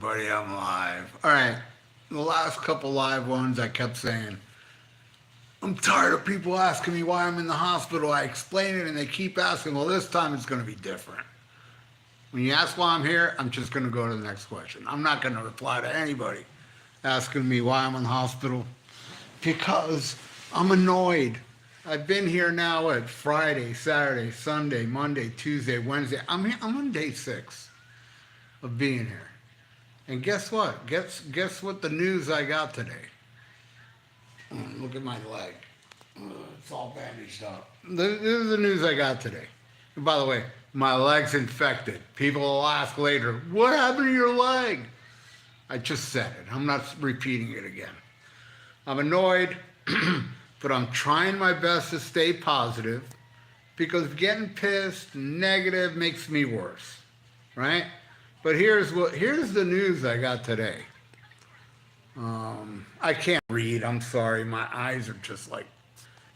Buddy, I'm live. All right. The last couple live ones, I kept saying, I'm tired of people asking me why I'm in the hospital. I explain it and they keep asking, well, this time it's going to be different. When you ask why I'm here, I'm just going to go to the next question. I'm not going to reply to anybody asking me why I'm in the hospital because I'm annoyed. I've been here now at Friday, Saturday, Sunday, Monday, Tuesday, Wednesday. I'm on day 6 of being here. And guess what? Guess what the news I got today? Look at my leg. It's all bandaged up. This is the news I got today. And by the way, my leg's infected. People will ask later, what happened to your leg? I just said it. I'm not repeating it again. I'm annoyed, but I'm trying my best to stay positive because getting pissed and negative makes me worse, right? But here's the news I got today. I can't read. I'm sorry. My eyes are just like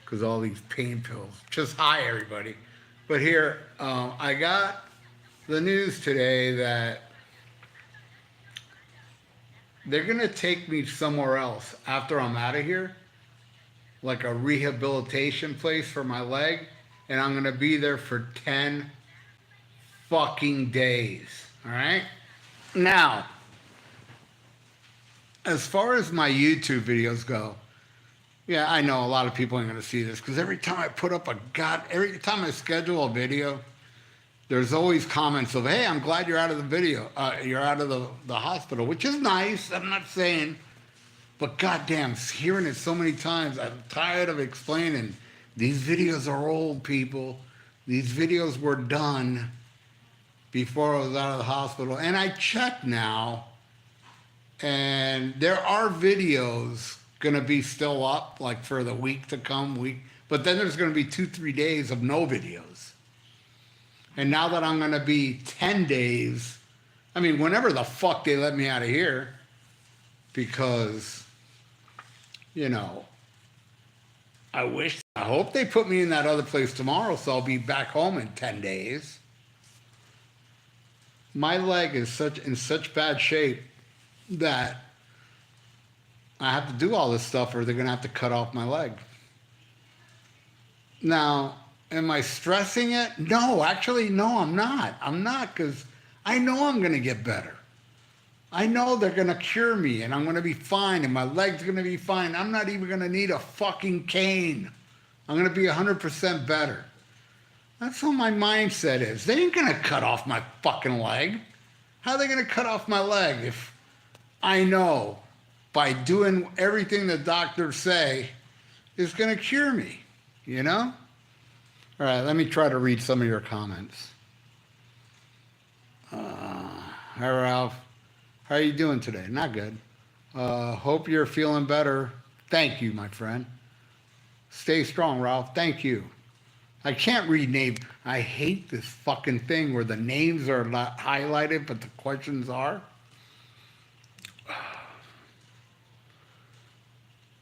because all these pain pills. Just hi everybody. But here I got the news today that they're gonna take me somewhere else after I'm out of here, like a rehabilitation place for my leg, and I'm gonna be there for 10 fucking days. All right? Now, as far as my YouTube videos go, yeah, I know a lot of people ain't gonna see this because every time I put up every time I schedule a video, there's always comments of, "Hey, I'm glad you're out of the video, you're out of the hospital," which is nice. I'm not saying, but goddamn, hearing it so many times, I'm tired of explaining. These videos are old, people. These videos were done before I was out of the hospital. And I checked now, and there are videos going to be still up, like for the week to come, but then there's going to be 2-3 days of no videos. And now that I'm going to be 10 days, I mean, whenever the fuck they let me out of here, because, I hope they put me in that other place tomorrow, so I'll be back home in 10 days. My leg is in such bad shape that I have to do all this stuff or they're going to have to cut off my leg. Now, am I stressing it? No, actually, no, I'm not. I'm not because I know I'm going to get better. I know they're going to cure me and I'm going to be fine and my leg's going to be fine. I'm not even going to need a fucking cane. I'm going to be 100% better. That's what my mindset is. They ain't gonna cut off my fucking leg. How are they gonna cut off my leg if I know by doing everything the doctors say is gonna cure me? All right, let me try to read some of your comments. Hi, Ralph. How are you doing today? Not good. Hope you're feeling better. Thank you, my friend. Stay strong, Ralph. Thank you. I can't read names. I hate this fucking thing where the names are not highlighted, but the questions are.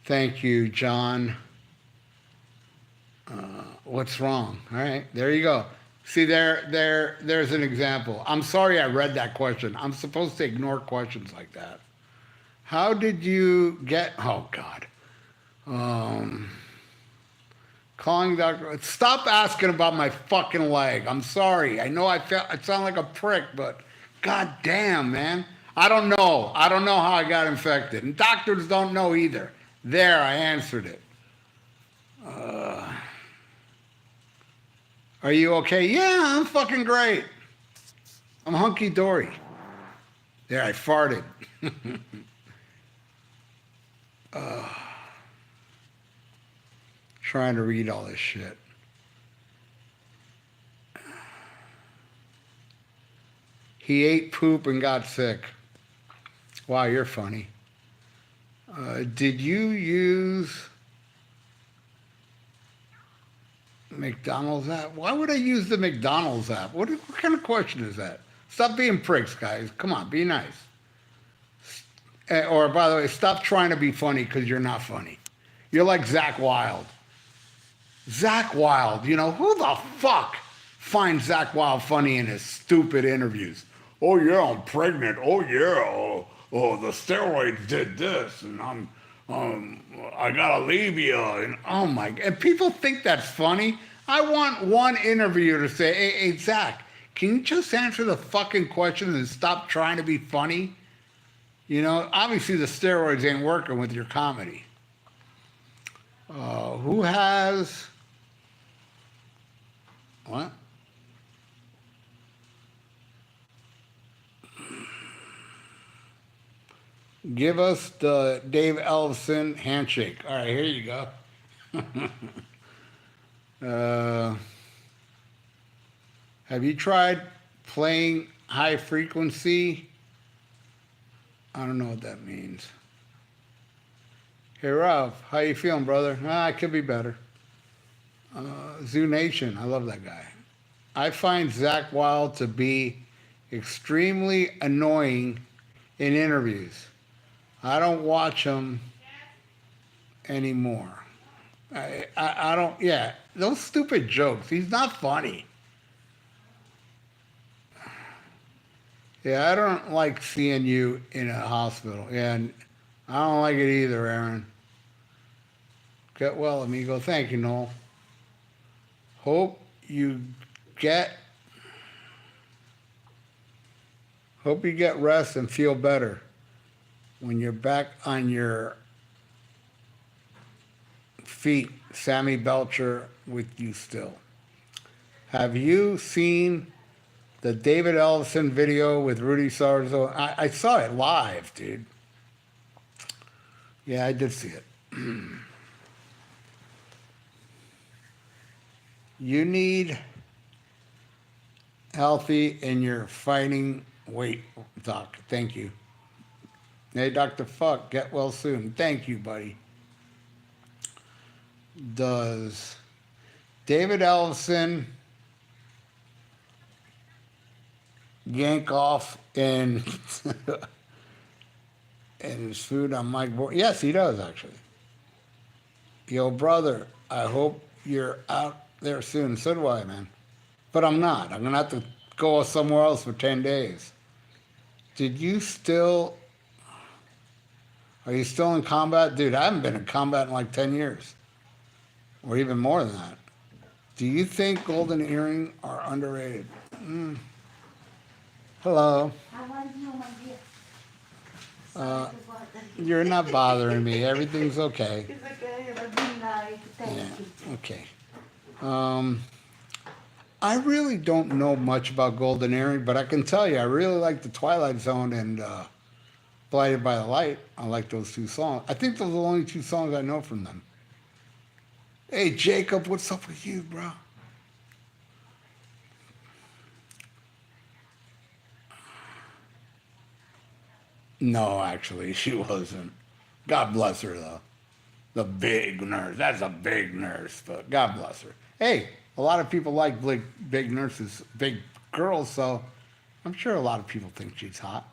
Thank you, John. What's wrong? All right, there you go. See, there's an example. I'm sorry I read that question. I'm supposed to ignore questions like that. How did you get? Oh God. Calling doctor. Stop asking about my fucking leg. I'm sorry. I know I sound like a prick, but god damn, man. I don't know. I don't know how I got infected. And doctors don't know either. There, I answered it. Are you okay? Yeah, I'm fucking great. I'm hunky dory. There, I farted. Trying to read all this shit. He ate poop and got sick. Wow, you're funny. Did you use McDonald's app? Why would I use the McDonald's app? What kind of question is that? Stop being pricks, guys. Come on, be nice. Or, by the way, stop trying to be funny because you're not funny. You're like Zach Wilde. Zach Wilde, who the fuck finds Zach Wilde funny in his stupid interviews? oh yeah, I'm pregnant. Oh yeah, the steroids did this, and um, I gotta leave you. And oh my, and people think that's funny. I want one interviewer to say, hey, Zach, can you just answer the fucking question and stop trying to be funny? You know, obviously the steroids ain't working with your comedy. Who has what? Give us the Dave Ellison handshake. All right, here you go. Uh, have you tried playing high frequency? I don't know what that means. Hey Ralph, how you feeling, brother? Ah, it could be better. Zoo Nation, I love that guy. I find Zach Wild to be extremely annoying in interviews. I don't watch him anymore. I don't, yeah, those stupid jokes. He's not funny. Yeah, I don't like seeing you in a hospital. Yeah, and I don't like it either, Aaron. Get well, amigo. Thank you, Noel. Hope you get hope you get rest and feel better when you're back on your feet. Sammy Belcher with you still. Have you seen the David Ellison video with Rudy Sarzo? I saw it live, dude. Yeah, I did see it. You need healthy and you're fighting weight, Doc. Thank you. Hey, Dr. Fuck, get well soon. Thank you, buddy. Does David Ellison yank off in in his food on Mike Board? Yes, he does, actually. Yo, brother, I hope you're out there soon. So do I, man. But I'm not. I'm going to have to go somewhere else for 10 days. Did you still... Are you still in combat? Dude, I haven't been in combat in like 10 years. Or even more than that. Do you think golden earring are underrated? Hello. You're not bothering me. Everything's okay. It's okay. It'll be nice. Thank you. Okay. I really don't know much about golden earring, but I can tell you I really like the Twilight Zone and Blinded by the Light. I like those two songs. I think those are the only two songs I know from them. Hey, Jacob, what's up with you, bro? No, actually, she wasn't. God bless her, though. The big nurse. That's a big nurse, but God bless her. Hey, a lot of people like big nurses, big girls, so I'm sure a lot of people think she's hot.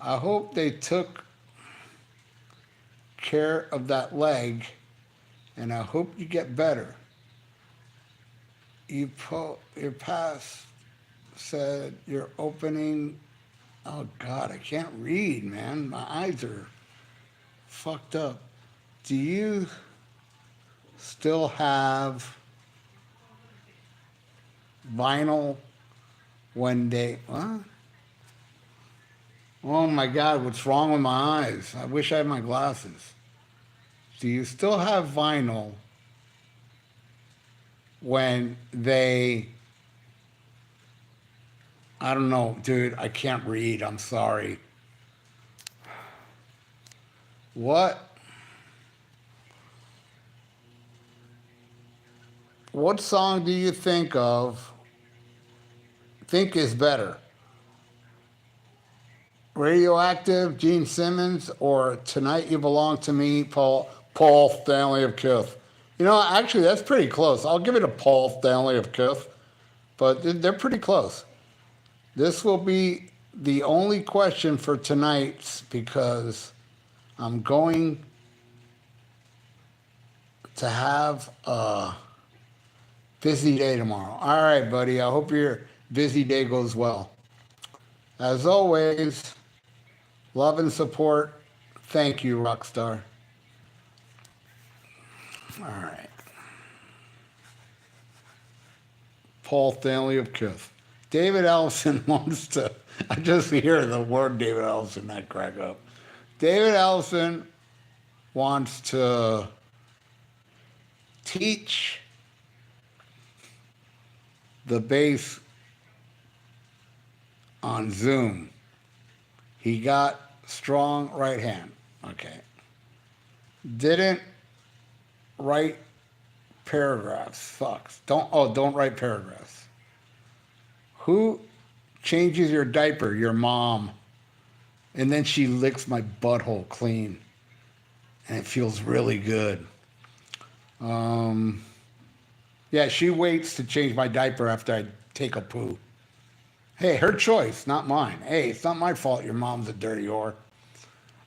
I hope they took care of that leg, and I hope you get better. Your past said you're opening. Oh God, I can't read, man. My eyes are fucked up. Do you still have vinyl when they? What? Oh my God, what's wrong with my eyes? I wish I had my glasses. Do you still have vinyl when they, I don't know, dude, I can't read, I'm sorry. What song do you think is better? Radioactive, Gene Simmons, or Tonight You Belong to Me, Paul Stanley of Kiss? You know, actually, that's pretty close. I'll give it a Paul Stanley of Kiss, but they're pretty close. This will be the only question for tonight because I'm going to have a Busy day tomorrow. All right, buddy. I hope your busy day goes well. As always, love and support. Thank you, Rockstar. All right. Paul Stanley of Kiss. David Ellison wants to. I just hear the word David Ellison, I crack up. David Ellison wants to teach the bass on Zoom. He got strong right hand. Okay. Didn't write paragraphs. Sucks. Don't write paragraphs. Who changes your diaper? Your mom. And then she licks my butthole clean. And it feels really good. Yeah, she waits to change my diaper after I take a poo. Hey, her choice, not mine. Hey, it's not my fault your mom's a dirty whore.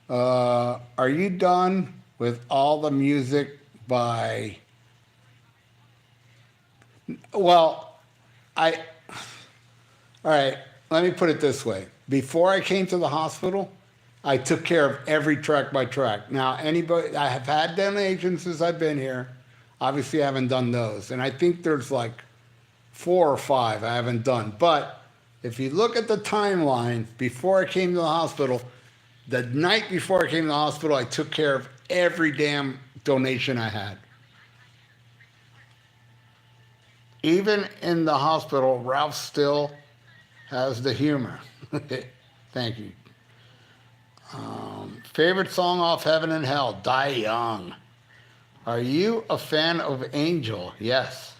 Are you done with all the music by... Well, all right, let me put it this way. Before I came to the hospital, I took care of every track by track. Now, I have had donations since I've been here. Obviously, I haven't done those. And I think there's like 4 or 5 I haven't done. But if you look at the timeline, before I came to the hospital, the night before I came to the hospital, I took care of every damn donation I had. Even in the hospital, Ralph still has the humor. Thank you. Favorite song off Heaven and Hell? Die Young. Are you a fan of Angel? Yes.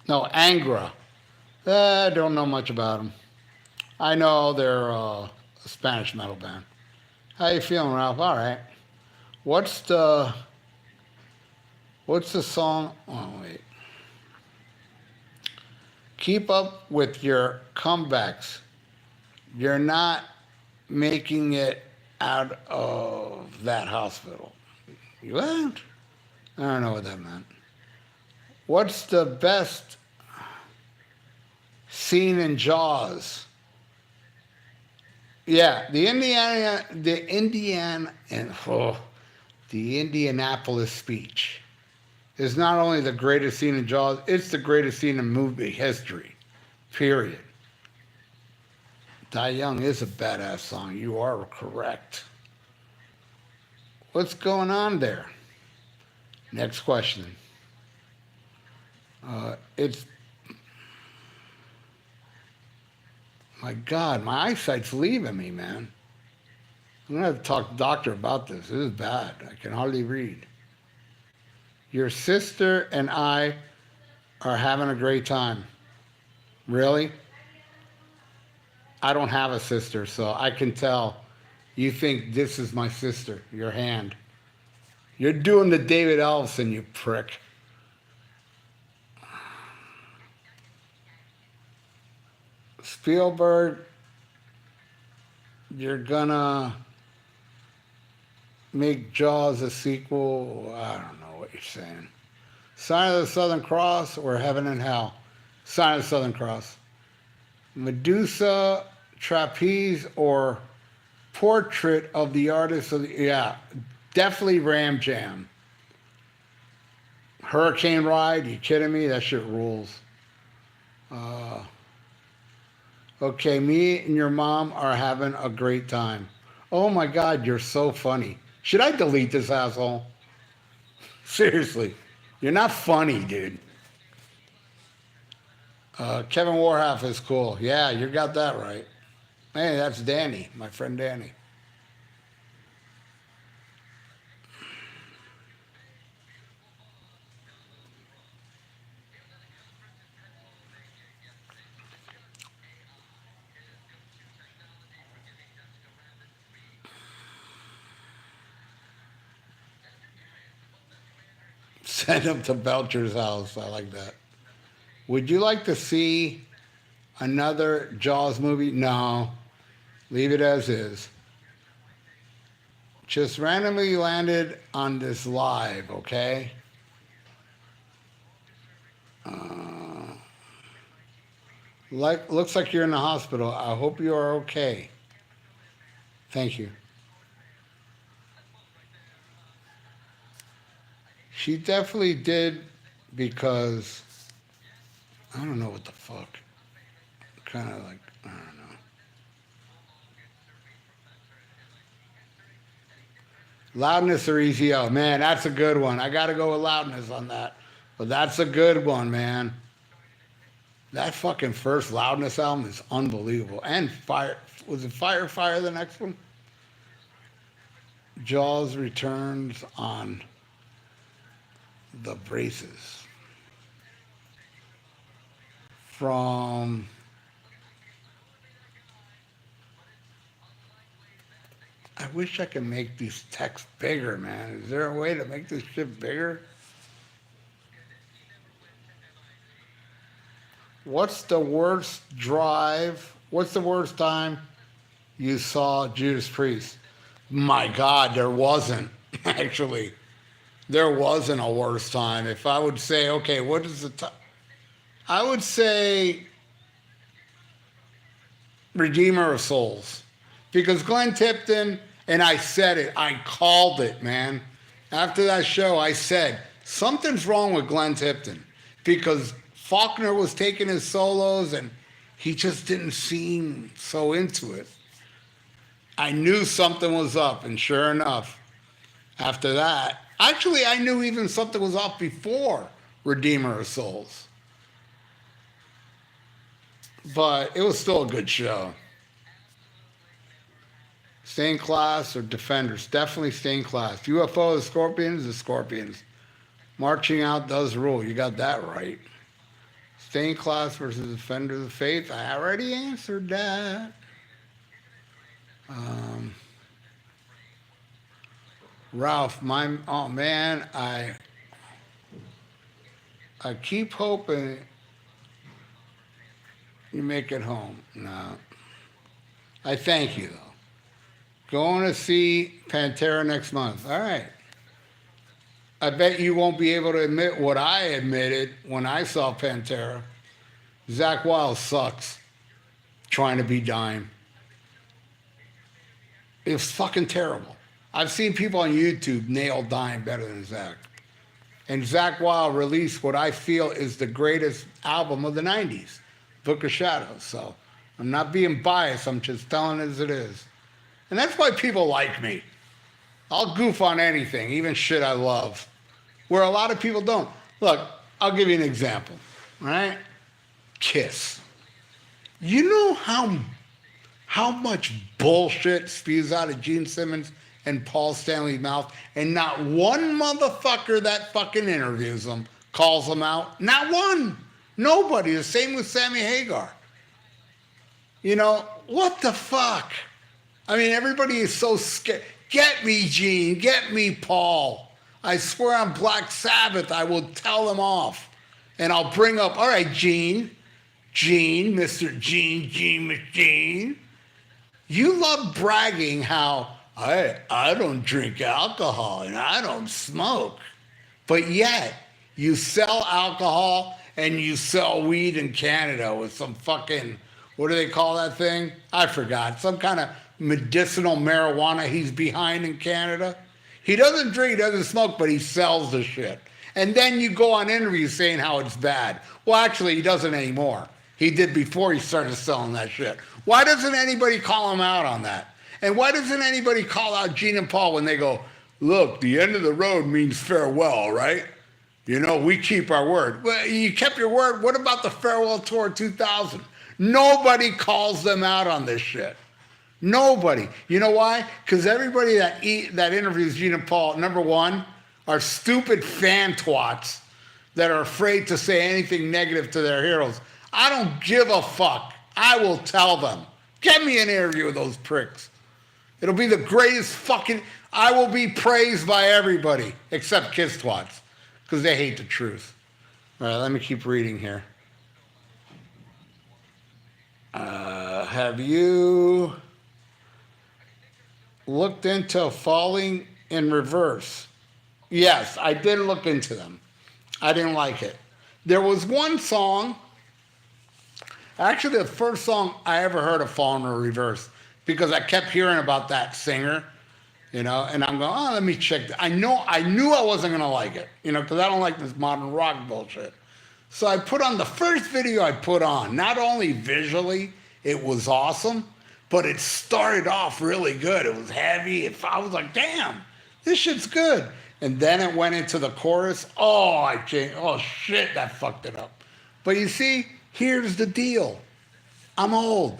No, Angra. I don't know much about them. I know they're a Spanish metal band. How you feeling, Ralph? All right. What's the song? Oh, wait. Keep up with your comebacks. You're not making it out of that hospital. You what? I don't know what that meant. What's the best scene in Jaws? Yeah, the Indianapolis speech is not only the greatest scene in Jaws, it's the greatest scene in movie history, period. Die Young is a badass song. You are correct. What's going on there? Next question. It's... My God, my eyesight's leaving me, man. I'm going to have to talk to the doctor about this. This is bad. I can hardly read. Your sister and I are having a great time. Really? I don't have a sister, so I can tell you think this is my sister, your hand. You're doing the David Ellison, you prick. Spielberg, you're gonna make Jaws a sequel. I don't know what you're saying. Sign of the Southern Cross or Heaven and Hell? Sign of the Southern Cross. Medusa, Trapeze, or Portrait of the Artist of the... Yeah, definitely Ram Jam. Hurricane Ride, you kidding me? That shit rules. Okay, me and your mom are having a great time. Oh my God, you're so funny. Should I delete this asshole? Seriously, you're not funny, dude. Kevin Warhalf is cool. Yeah, you got that right. Hey, that's Danny, my friend Danny. Send him to Belcher's house. I like that. Would you like to see another Jaws movie? No. Leave it as is. Just randomly landed on this live, okay? Uh, looks like you're in the hospital. I hope you are okay. Thank you. She definitely did because I don't know what the fuck. Kind of like I don't know. Loudness or easy O. Man, that's a good one. I got to go with loudness on that. But that's a good one, man. That fucking first loudness album is unbelievable. And Fire was it Fire the next one? Jaws returns on the braces from I wish I could make these texts bigger, man. Is there a way to make this shit bigger? What's the worst drive? What's the worst time you saw Judas Priest? My God, there wasn't actually. There wasn't a worse time. If I would say, okay, what is the time? I would say Redeemer of Souls. Because Glenn Tipton, and I said it, I called it, man. After that show, I said, something's wrong with Glenn Tipton. Because Faulkner was taking his solos and he just didn't seem so into it. I knew something was up, and sure enough, after that, actually, I knew even something was up before Redeemer of Souls. But it was still a good show. Stay in class or defenders? Definitely stay in class. UFO, the Scorpions, the Scorpions. Marching out does rule. You got that right. Stay in class versus defender of the faith. I already answered that. Ralph, oh man, I keep hoping you make it home. No. I thank you, though. Going to see Pantera next month. All right. I bet you won't be able to admit what I admitted when I saw Pantera. Zach Wild sucks. Trying to be Dime. It was fucking terrible. I've seen people on YouTube nail Dime better than Zach. And Zach Wild released what I feel is the greatest album of the 90s, Book of Shadows. So I'm not being biased, I'm just telling it as it is. And that's why people like me. I'll goof on anything, even shit I love, where a lot of people don't. Look, I'll give you an example, all right? Kiss. You know how much bullshit spews out of Gene Simmons and Paul Stanley's mouth, and not one motherfucker that fucking interviews them calls them out? Not one. Nobody. The same with Sammy Hagar. You know, what the fuck? I mean, everybody is so scared. Get me, Gene. Get me, Paul. I swear on Black Sabbath, I will tell them off. And I'll bring up, all right, Gene, Mr. Gene. You love bragging how I don't drink alcohol and I don't smoke. But yet, you sell alcohol and you sell weed in Canada with some fucking, what do they call that thing? I forgot. Some kind of medicinal marijuana he's behind in Canada. He doesn't drink, he doesn't smoke, but he sells the shit. And then you go on interviews saying how it's bad. Well, actually, he doesn't anymore. He did before he started selling that shit. Why doesn't anybody call him out on that? And why doesn't anybody call out Gene and Paul when they go, look, the end of the road means farewell, right? You know, we keep our word. Well, you kept your word. What about the farewell tour 2000? Nobody calls them out on this shit. Nobody. You know why? Because everybody that interviews Gene and Paul, number one, are stupid fan twats that are afraid to say anything negative to their heroes. I don't give a fuck. I will tell them. Get me an interview with those pricks. It'll be the greatest fucking... I will be praised by everybody except kiss twats because they hate the truth. All right, let me keep reading here. Have you looked into Falling in Reverse? Yes, I did look into them. I didn't like it. There was one song, actually the first song I ever heard of Falling in Reverse, because I kept hearing about that singer, you know, and I'm going, oh, let me check that. I knew I wasn't going to like it, you know, because I don't like this modern rock bullshit. So I put on the first video I put on, not only visually, it was awesome, but it started off really good. It was heavy. I was like, damn, this shit's good. And then it went into the chorus. Oh, I changed. Oh, shit, that fucked it up. But you see, here's the deal. I'm old.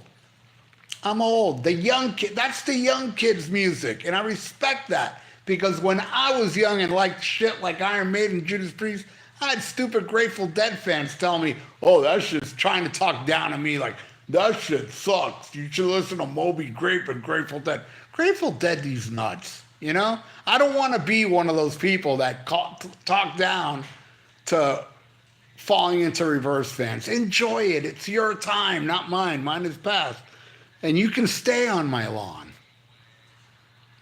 The young kid, that's the young kids' music. And I respect that. Because when I was young and liked shit like Iron Maiden, Judas Priest, I had stupid Grateful Dead fans tell me, oh, that shit's trying to talk down to me like, that shit sucks. You should listen to Moby Grape and Grateful Dead. Grateful Dead, these nuts, you know? I don't want to be one of those people that talk down to Falling into Reverse fans. Enjoy it. It's your time, not mine. Mine is past. And you can stay on my lawn.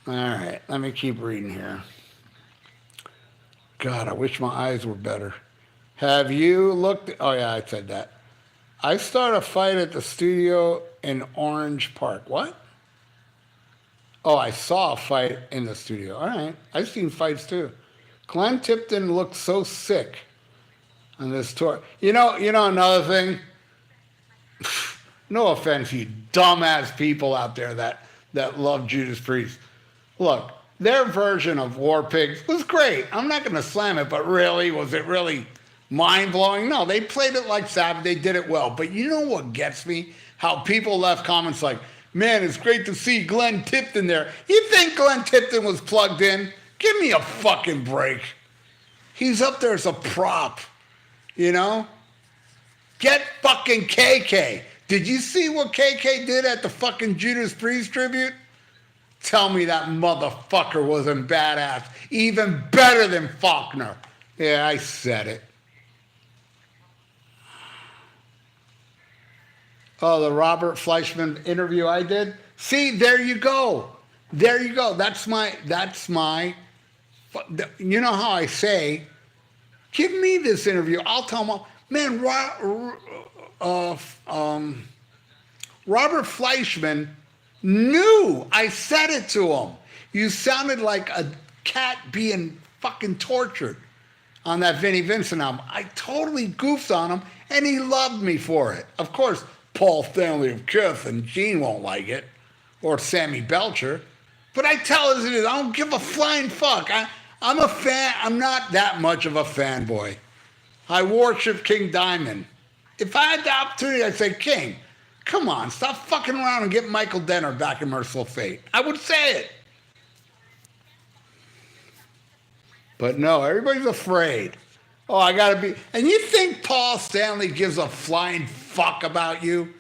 All right, let me keep reading here. God, I wish my eyes were better. Have you looked? Oh, yeah, I said that. I started a fight at the studio in Orange Park. What? Oh, I saw a fight in the studio. All right. I've seen fights too. Glenn Tipton looked so sick on this tour. You know another thing? No offense, you dumbass people out there that love Judas Priest. Look, their version of War Pigs was great. I'm not going to slam it, but really, was it really mind-blowing? No, they played it like Sabbath. They did it well. But you know what gets me? How people left comments like, man, it's great to see Glenn Tipton there. You think Glenn Tipton was plugged in? Give me a fucking break. He's up there as a prop, you know? Get fucking KK. Did you see what KK did at the fucking Judas Priest tribute? Tell me that motherfucker wasn't badass. Even better than Faulkner. Yeah, I said it. Oh, the Robert Fleischman interview I did? See, there you go. There you go. That's my, you know how I say, give me this interview. I'll tell them, man, Robert Fleischman knew. I said it to him. You sounded like a cat being fucking tortured on that Vinnie Vincent album. I totally goofed on him, and he loved me for it. Of course, Paul Stanley of Kiss and Gene won't like it, or Sammy Belcher. But I tell as it is, I don't give a flying fuck. I'm a fan. I'm not that much of a fanboy. I worship King Diamond. If I had the opportunity, I'd say, King, come on, stop fucking around and get Michael Denner back in Merciful Fate. I would say it. But no, everybody's afraid. Oh, I gotta be. And you think Paul Stanley gives a flying fuck about you?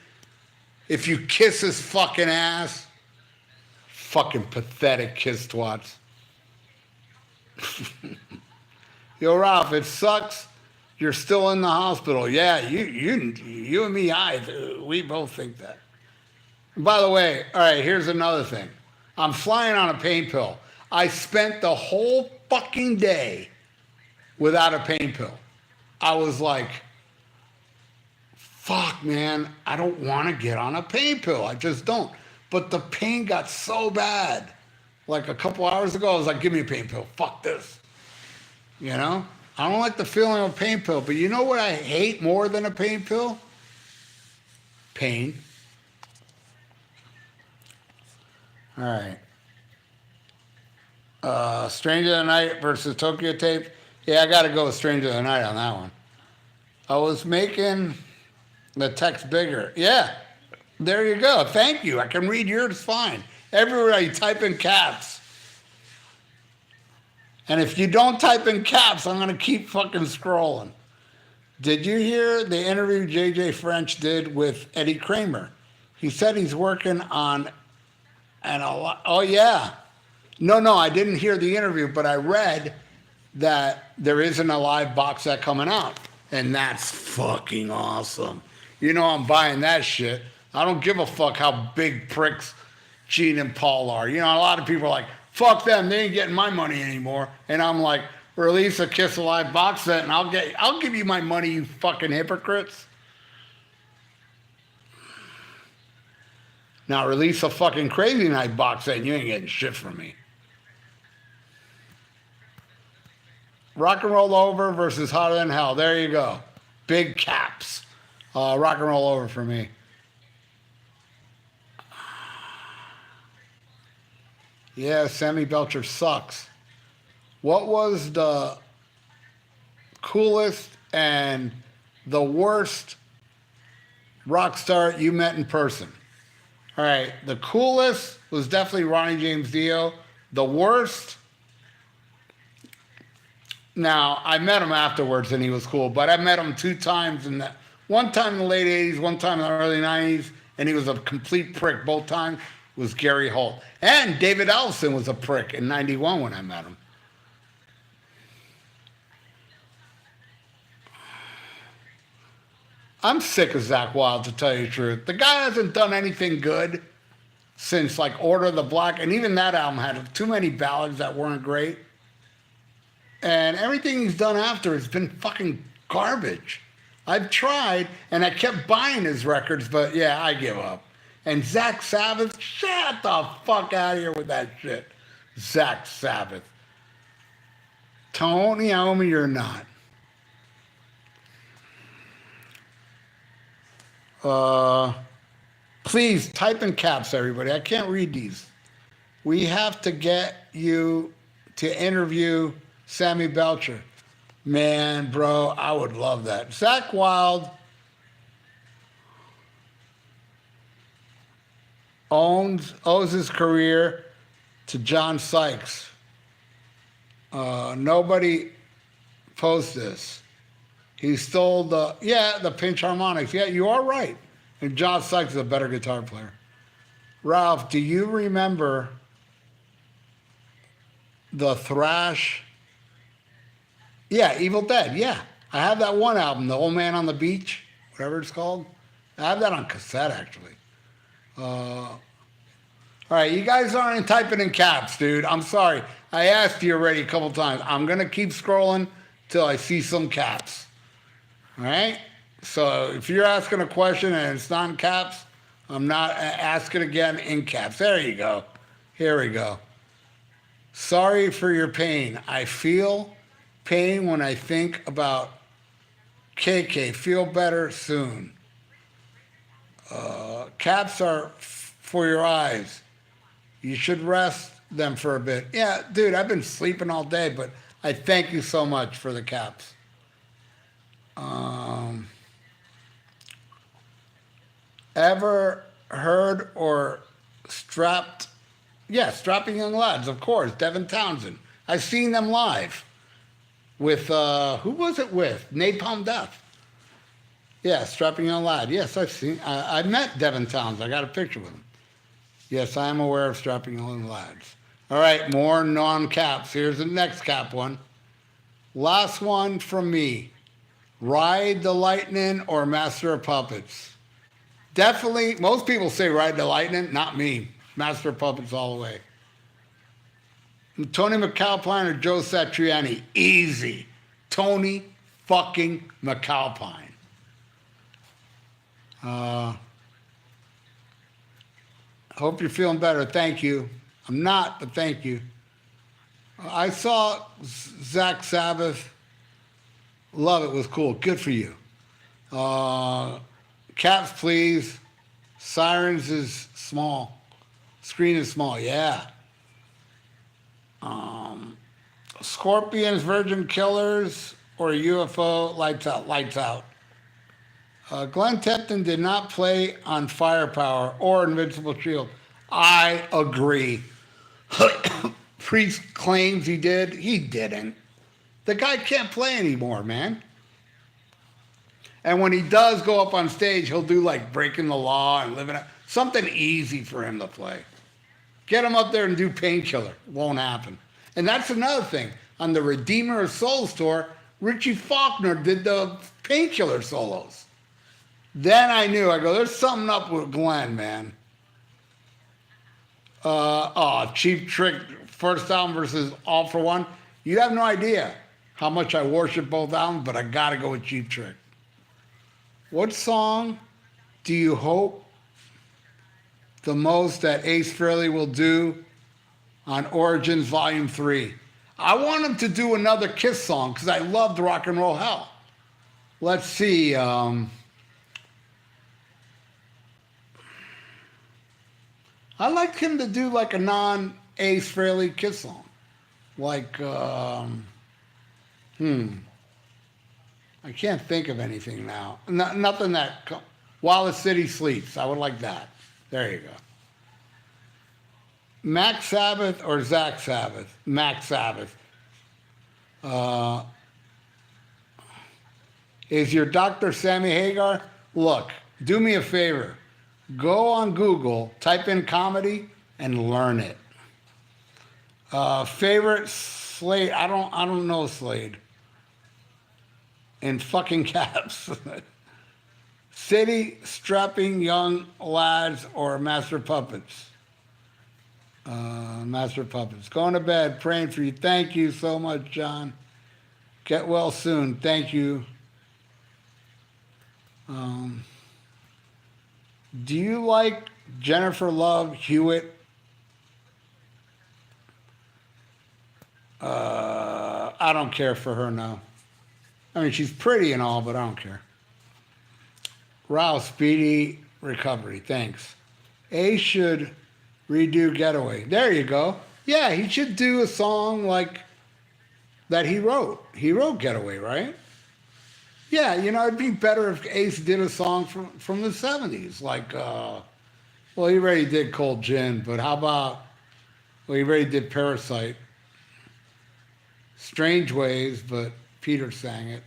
If you kiss his fucking ass? Fucking pathetic kiss twats. Yo, Ralph, it sucks. You're still in the hospital. Yeah, you and me, we both think that. And by the way, all right, here's another thing. I'm flying on a pain pill. I spent the whole fucking day without a pain pill. I was like, fuck, man, I don't want to get on a pain pill. I just don't. But the pain got so bad. Like a couple hours ago, I was like, give me a pain pill. Fuck this. You know? I don't like the feeling of a pain pill, but you know what I hate more than a pain pill? Pain. All right. Stranger of the Night versus Tokyo Tape. Yeah, I got to go with Stranger of the Night on that one. I was making the text bigger. Yeah, there you go. Thank you. I can read yours fine. Everywhere you type in caps. And if you don't type in caps, I'm going to keep fucking scrolling. Did you hear the interview J.J. French did with Eddie Kramer? He said he's working on oh, yeah. No, I didn't hear the interview, but I read that there isn't a live box set coming out. And that's fucking awesome. You know I'm buying that shit. I don't give a fuck how big pricks Gene and Paul are. You know, a lot of people are like, fuck them, they ain't getting my money anymore. And I'm like, Release a Kiss Alive box set, and I'll give you my money, you fucking hypocrites. Now release a fucking Crazy Night box set, and you ain't getting shit from me. Rock and Roll Over versus Hotter Than Hell. There you go. Big caps. Rock and Roll Over for me. Yeah, Sammy Belcher sucks. What was the coolest and the worst rock star you met in person? All right, the coolest was definitely Ronnie James Dio. The worst, now I met him afterwards and he was cool, but I met him 2 times one time in the late 80s, one time in the early 90s, and he was a complete prick both times. Was Gary Holt. And David Ellison was a prick in 91 when I met him. I'm sick of Zakk Wylde, to tell you the truth. The guy hasn't done anything good since like Order of the Black, and even that album had too many ballads that weren't great. And everything he's done after has been fucking garbage. I've tried, and I kept buying his records, but yeah, I give up. And Zach Sabbath, shut the fuck out of here with that shit. Zach Sabbath. Tony Iommi, you're not. Please type in caps, everybody. I can't read these. We have to get you to interview Sammy Belcher. Man, bro, I would love that. Zakk Wylde owes his career to John Sykes. Nobody posts this. He stole the pinch harmonics. Yeah, you are right. And John Sykes is a better guitar player. Ralph, do you remember the thrash? Yeah, Evil Dead, yeah. I have that one album, The Old Man on the Beach, whatever it's called. I have that on cassette, actually. All right, you guys aren't typing in caps, dude. I'm sorry. I asked you already a couple times. I'm going to keep scrolling till I see some caps. All right? So if you're asking a question and it's not in caps, I'm not asking again in caps. There you go. Here we go. Sorry for your pain. I feel pain when I think about KK. Feel better soon. Caps are for your eyes. You should rest them for a bit. Yeah, dude, I've been sleeping all day, but I thank you so much for the caps. Ever heard or strapped? Yeah, Strapping Young Lads, of course. Devin Townsend. I've seen them live with, who was it with? Napalm Death. Yeah, Strapping Young Lad. Yes, I met Devin Townsend. I got a picture with him. Yes, I am aware of Strapping Young Lads. All right, more non-caps. Here's the next cap one. Last one from me. Ride the Lightning or Master of Puppets? Definitely, most people say Ride the Lightning, not me. Master of Puppets all the way. Tony McAlpine or Joe Satriani? Easy. Tony fucking McAlpine. Hope you're feeling better. Thank you. I'm not, but thank you. I saw Zach Sabbath. Love it. Was cool. Good for you. Caps, please. Sirens is small. Screen is small. Yeah. Scorpions, Virgin Killers, or UFO, lights out, lights out. Glenn Tipton did not play on Firepower or Invincible Shield. I agree. Priest claims he did. He didn't. The guy can't play anymore, man. And when he does go up on stage, he'll do like Breaking the Law and Living Out. Something easy for him to play. Get him up there and do Painkiller. Won't happen. And that's another thing. On the Redeemer of Souls tour, Richie Faulkner did the Painkiller solos. Then I knew. I go, there's something up with Glenn, man. Cheap Trick, first album versus All for One. You have no idea. how much I worship both albums, but I gotta go with Cheap Trick. What song do you hope the most that Ace Frehley will do on Origins Volume 3? I want him to do another Kiss song because I loved Rock and Roll Hell. Let's see. I like him to do like a non-Ace Frehley Kiss song. Like, I can't think of anything now. Nothing that, While the City Sleeps. I would like that. There you go. Mac Sabbath or Zach Sabbath? Mac Sabbath. Is your doctor Sammy Hagar? Look, do me a favor. Go on Google, type in comedy, and learn it. Favorite Slade? I don't know Slade. In fucking caps. City strapping young lads or Master Puppets? Master Puppets. Going to bed, praying for you. Thank you so much, John. Get well soon. Thank you. Do you like Jennifer Love Hewitt? I don't care for her now. I mean, she's pretty and all, but I don't care. Ralph, speedy recovery. Thanks. Ace should redo Getaway. There you go. Yeah, he should do a song like that he wrote. He wrote Getaway, right? Yeah, you know, it'd be better if Ace did a song from the 70s. Like, well, he already did Cold Gin, but how about, well, he already did Parasite. Strange Ways, but Peter sang it.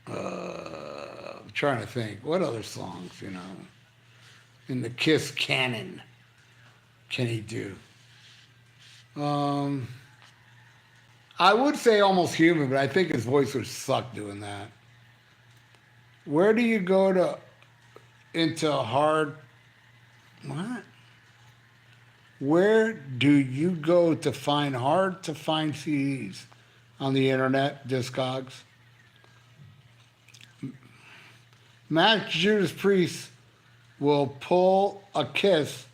I'm trying to think. What other songs, you know, in the Kiss canon can he do? I would say Almost Human, but I think his voice would suck doing that. Where do you go into hard, what? Where do you go to find hard to find CDs on the internet, Discogs? Matt Judas Priest will pull a Kiss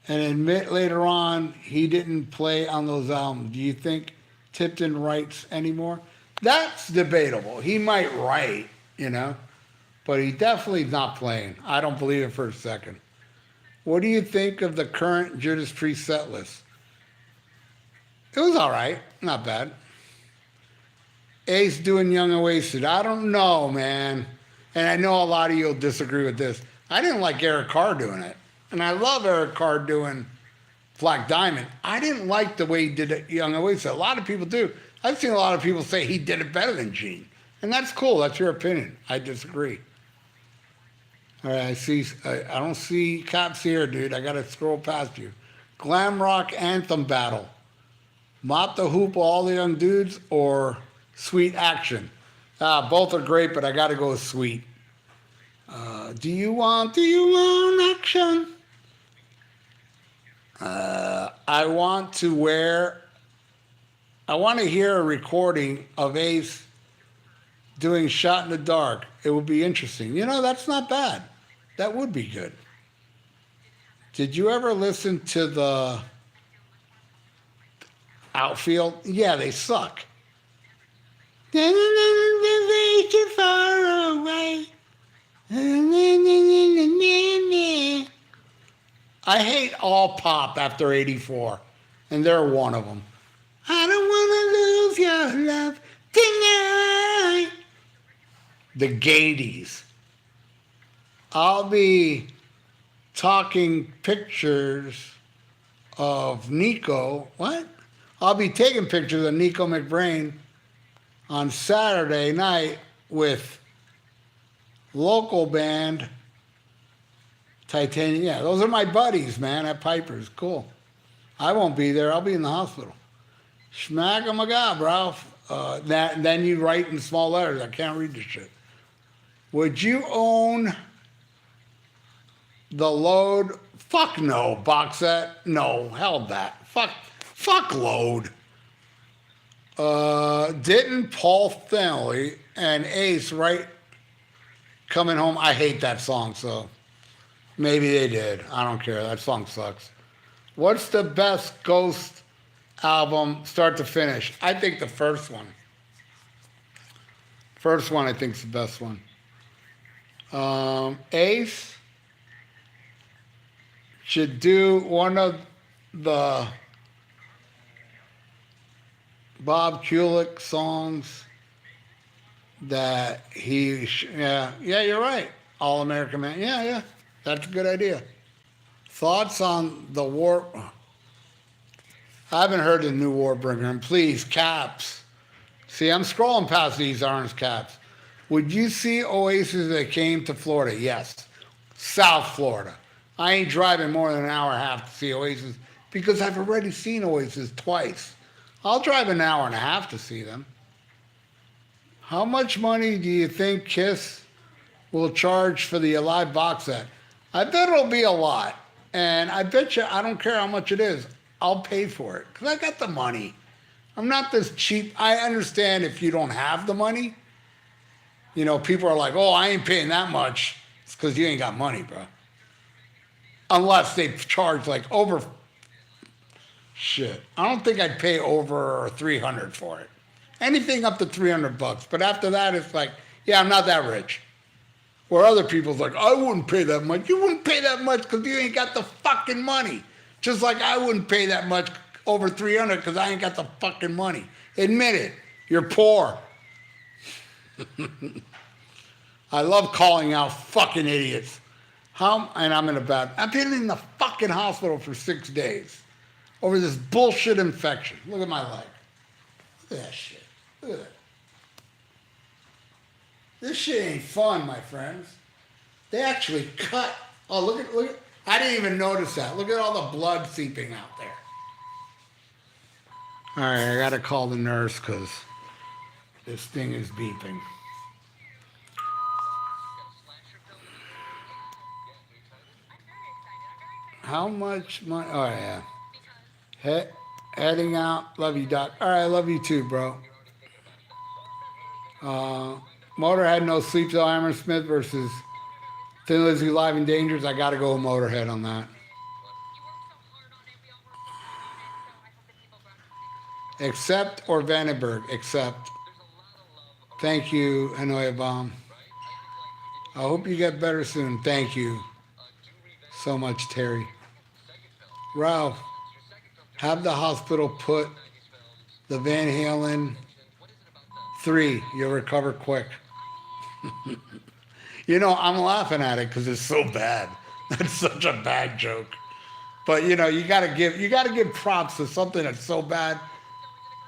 and admit later on he didn't play on those albums. Do you think Tipton writes anymore? That's debatable. He might write, you know, but he definitely is not playing. I don't believe it for a second. What do you think of the current Judas Priest set list? It was all right. Not bad. Ace doing Young and Wasted. I don't know, man. And I know a lot of you will disagree with this. I didn't like Eric Carr doing it. And I love Eric Carr doing Black Diamond. I didn't like the way he did it Young and Wasted. A lot of people do. I've seen a lot of people say he did it better than Gene. And that's cool. That's your opinion. I disagree. All right, I don't see cops here, dude. I got to scroll past you. Glam Rock Anthem Battle. Mop the Hoop, All the Young Dudes, or Sweet Action? Both are great, but I got to go with Sweet. Do you want action? I want to hear a recording of Ace doing Shot in the Dark. It would be interesting. You know, that's not bad. That would be good. Did you ever listen to the Outfield? Yeah, they suck. Too far away. I hate all pop after 84, and they're one of them. I don't want to lose your love tonight. The Gadies. I'll be talking pictures of Nico. What? I'll be taking pictures of Nico McBrain on Saturday night with local band Titanium. Yeah, those are my buddies, man, at Piper's. Cool. I won't be there. I'll be in the hospital. Schmack, oh my God, bro. Then you write in small letters. I can't read this shit. Would you own the Load? Fuck no. Box set? No. Hell that. Fuck Load. Didn't Paul Stanley and Ace write Coming Home? I hate that song, so maybe they did. I don't care. That song sucks. What's the best Ghost album, start to finish? I think the first one. First one, I think, is the best one. Ace should do one of the Bob Kulick songs that yeah, you're right. All American Man. Yeah, that's a good idea. Thoughts on the war? I haven't heard the new Warbringer. And please, Caps. See, I'm scrolling past these orange caps. Would you see Oasis that came to Florida? Yes. South Florida. I ain't driving more than an hour and a half to see Oasis because I've already seen Oasis twice. I'll drive an hour and a half to see them. How much money do you think Kiss will charge for the Alive box set? I bet it'll be a lot. And I bet you, I don't care how much it is, I'll pay for it because I got the money. I'm not this cheap. I understand if you don't have the money. You know, people are like, oh, I ain't paying that much. It's because you ain't got money, bro. Unless they charge like over shit. I don't think I'd pay over 300 for it. Anything up to $300. But after that, it's like, yeah, I'm not that rich. Where other people's like, I wouldn't pay that much. You wouldn't pay that much because you ain't got the fucking money. Just like I wouldn't pay that much over 300 because I ain't got the fucking money. Admit it. You're poor. I love calling out fucking idiots. And I'm in a bad. I've been in the fucking hospital for 6 days over this bullshit infection. Look at my leg. Look at that shit. Look at that. This shit ain't fun, my friends. They actually cut. Oh, look at. I didn't even notice that. Look at all the blood seeping out there. All right, I gotta call the nurse because this thing is beeping. How much money? Oh, yeah. Heading out. Love you, Doc. All right, I love you too, bro. Motorhead, No Sleep Till Hammersmith versus Thin Lizzy Live and Dangerous. I got to go with Motorhead on that. Accept or Vandenberg? Accept. Thank you, Hanoi Bomb. I hope you get better soon. Thank you so much, Terry. Ralph, have the hospital put the Van Halen 3. You'll recover quick. You know, I'm laughing at it because it's so bad. That's such a bad joke. But you know, you gotta give props to something that's so bad,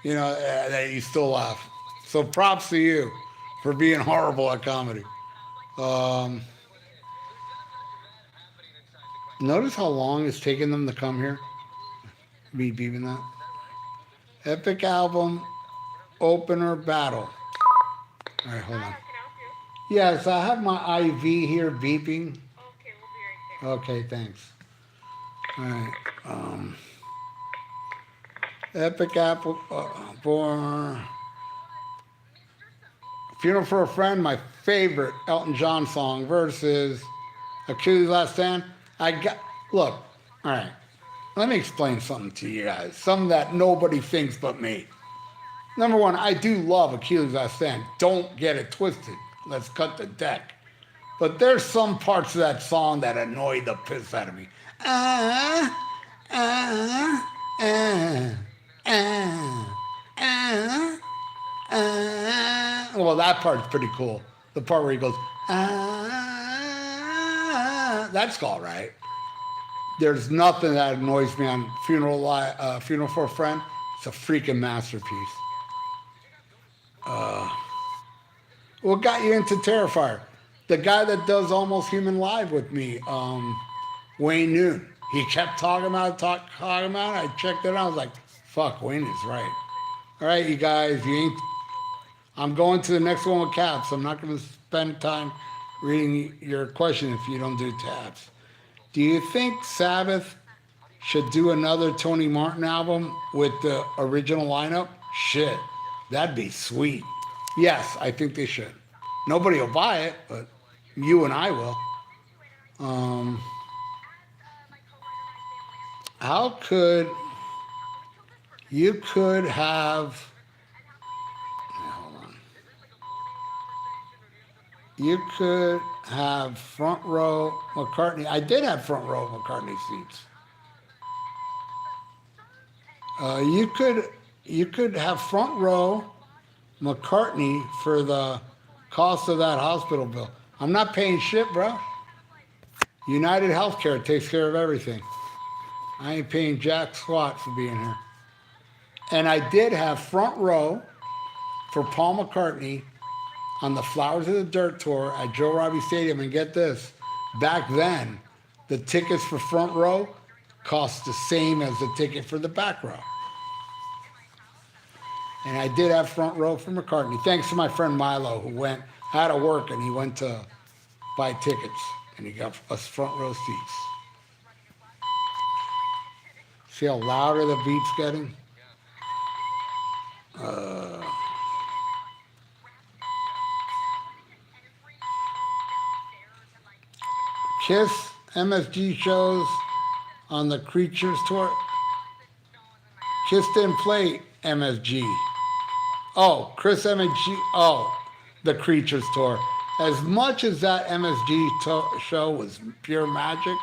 you know, that you still laugh. So props to you for being horrible at comedy. Notice how long it's taken them to come here? Me beeping that. Epic album opener battle. All right, hold on. Yes, I have my IV here beeping. Okay, we'll be right there. Okay, thanks. All right. Epic Apple for Funeral for a Friend, my favorite Elton John song versus Achilles' Last Stand. Look, all right. Let me explain something to you guys. Something that nobody thinks but me. Number one, I do love Achilles' Last Stand. Don't get it twisted. Let's cut the deck. But there's some parts of that song that annoy the piss out of me. Well, that part's pretty cool. The part where he goes, that's all right. There's nothing that annoys me on Funeral for a Friend. It's a freaking masterpiece. What got you into Terrifier? The guy that does Almost Human Live with me, Wayne Noon. He kept talking about it. I checked it out. I was like, fuck, Wayne is right. All right, you guys, I'm going to the next one with Caps. I'm not going to spend time reading your question if you don't do tabs. Do you think Sabbath should do another Tony Martin album with the original lineup? Shit. That'd be sweet. Yes, I think they should. Nobody will buy it, but you and I will. Um, how could you could have? Hold on. You could have front row McCartney. I did have front row McCartney seats. You could have front row McCartney for the cost of that hospital bill. I'm not paying shit, bro. United Healthcare takes care of everything. I ain't paying jack squat for being here. And I did have front row for Paul McCartney on the Flowers of the Dirt tour at Joe Robbie Stadium. And get this, back then, the tickets for front row cost the same as the ticket for the back row. And I did have front row for McCartney, thanks to my friend Milo, who went out of work and he went to buy tickets and he got us front row seats. See how louder the beat's getting? Kiss MSG shows on the Creatures tour. Kiss didn't play MSG. Oh, Chris MSG. Oh, the Creatures tour. As much as that MSG show was pure magic,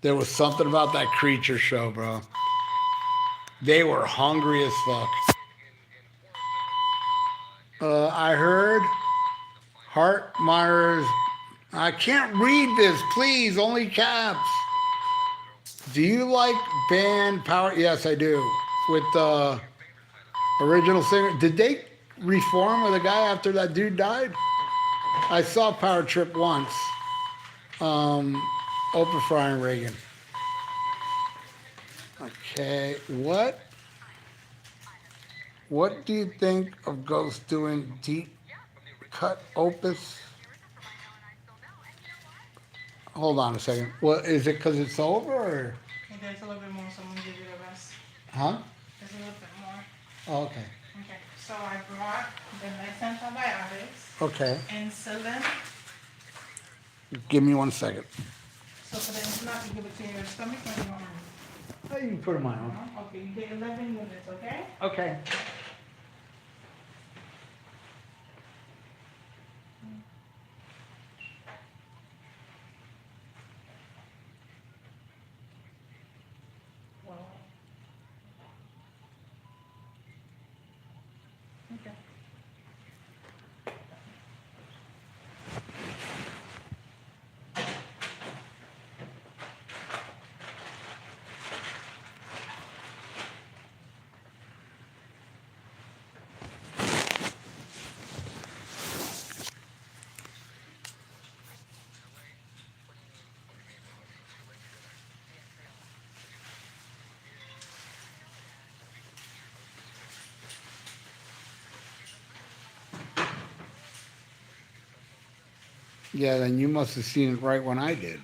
there was something about that Creature show, bro. They were hungry as fuck. I heard Hart Myers. I can't read this, please. Only caps. Do you like band Power? Yes, I do. With the original singer. Did they reform with a guy after that dude died? I saw Power Trip once. Oprah Fry and Reagan. Okay, what do you think of Ghost doing deep cut opus? Hold on a second. Well, is it because it's over or? There's a little bit more, so I'm gonna give you the rest. Huh? There's a little bit more. Oh, okay. Okay, so I brought the next antibiotics, Okay. insulin. Give me 1 second. So for the insulin, you give it to your stomach or your arm. Oh, you can put them on. Okay, you get 11 units, okay? Okay. Well. Okay. Yeah, then you must have seen it right when I did.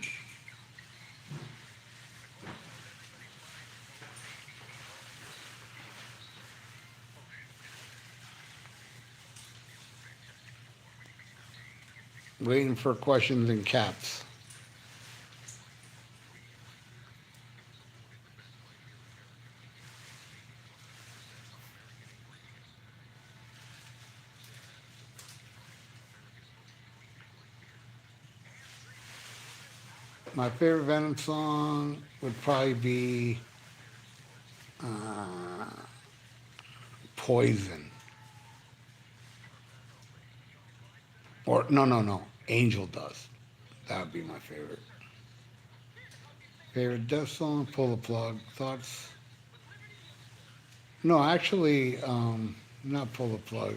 Waiting for questions in caps. My favorite Venom song would probably be Poison. Or, no, Angel Dust. That would be my favorite. Favorite death song, Pull the Plug. Thoughts? No, actually, not Pull the Plug.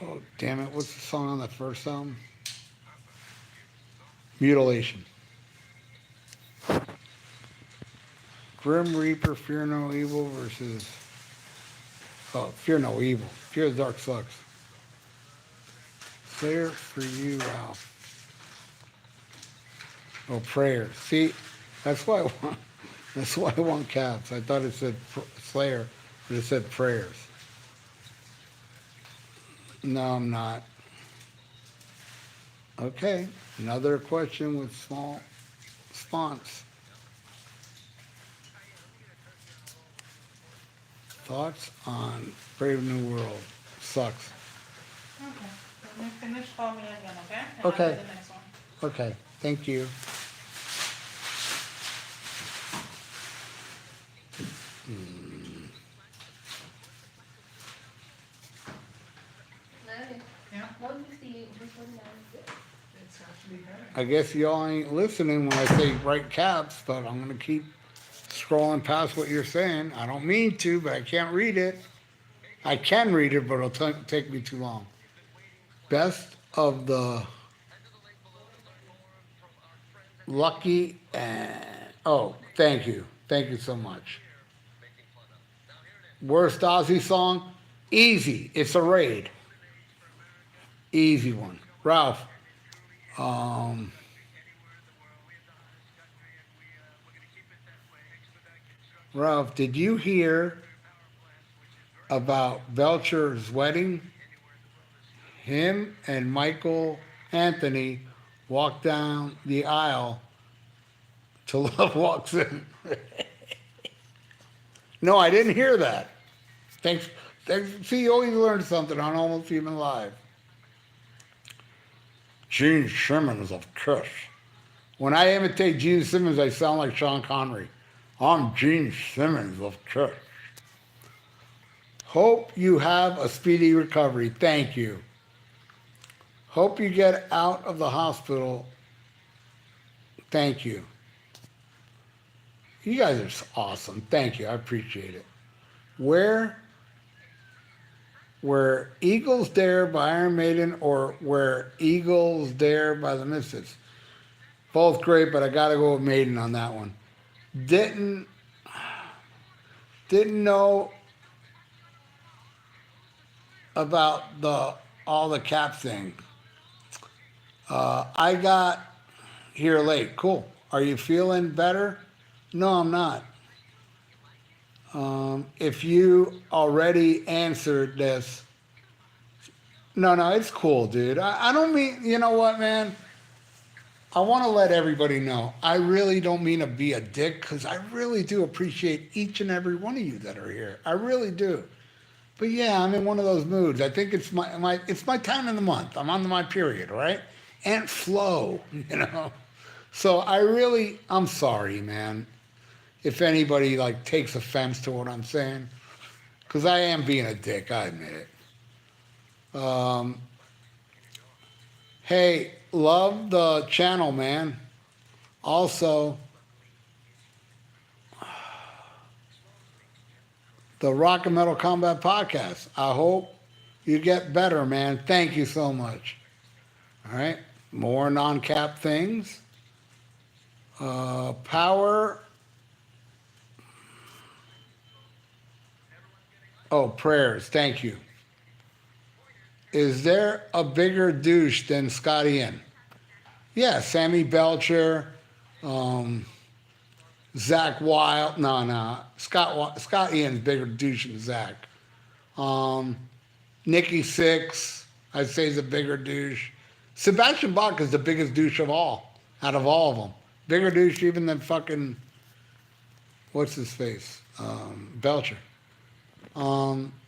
Oh, damn it. What's the song on the first album? Mutilation. Grim Reaper, Fear No Evil versus... Oh, Fear No Evil. Fear the Dark sucks. Prayer for you, Ralph. Oh, prayer. See, that's why I want caps. I thought it said Slayer. But it said prayers. No, I'm not. Okay, another question with small response. Thoughts on Brave New World? Sucks. Okay. When you finish, call me again, okay? And Okay. I'll do the next one. Okay, thank you. Yeah, What do you see? Which one is it? it's actually better. I guess y'all ain't listening when I say write caps, but I'm gonna keep scrolling past what you're saying. I don't mean to, but I can't read it. I can read it, but it'll take me too long. Best of the lucky and oh, thank you. Thank you so much. Worst Ozzy song? Easy. It's a raid. Easy one. Ralph. Ralph, did you hear about Belcher's wedding? Him and Michael Anthony walked down the aisle to Love Walks In. No, I didn't hear that. Thanks. See, you always learn something on Almost Human Live. Gene Simmons of Kiss. When I imitate Gene Simmons, I sound like Sean Connery. I'm Gene Simmons of Kiss. Hope you have a speedy recovery. Thank you. Hope you get out of the hospital. Thank you. You guys are awesome. Thank you. I appreciate it. Where Eagles Dare by Iron Maiden or Where Eagles Dare by the Misfits? Both great, but I gotta go with Maiden on that one. Didn't know about all the cap thing. I got here late. Cool. Are you feeling better? No, I'm not. If you already answered this, no, it's cool, dude. I don't mean, you know what, man? I want to let everybody know. I really don't mean to be a dick because I really do appreciate each and every one of you that are here. I really do. But yeah, I'm in one of those moods. I think it's my time in the month. I'm on my period, right? And flow, you know. So I'm sorry, man. If anybody like takes offense to what I'm saying, because I am being a dick, I admit it. Hey, love the channel, man. Also, the Rock and Metal Combat Podcast. I hope you get better, man. Thank you so much. All right, more non-cap things. Power. Oh, prayers. Thank you. Is there a bigger douche than Scott Ian? Yeah, Sammy Belcher, Zach Wild. No. Scott Ian's bigger douche than Zach. Nikki Sixx, I'd say, is a bigger douche. Sebastian Bach is the biggest douche of all, out of all of them. Bigger douche even than fucking, what's his face? Belcher.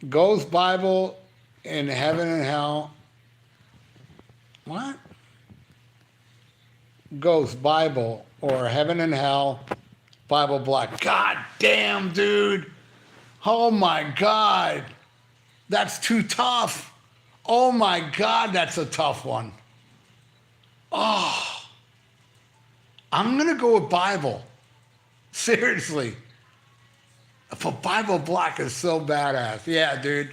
Ghost Bible in Heaven and Hell. What? Ghost Bible or Heaven and Hell, Bible Black. God damn, dude. Oh my God. That's too tough. Oh my God, that's a tough one. Oh. I'm going to go with Bible. Seriously. But Bible Black is so badass. Yeah, dude.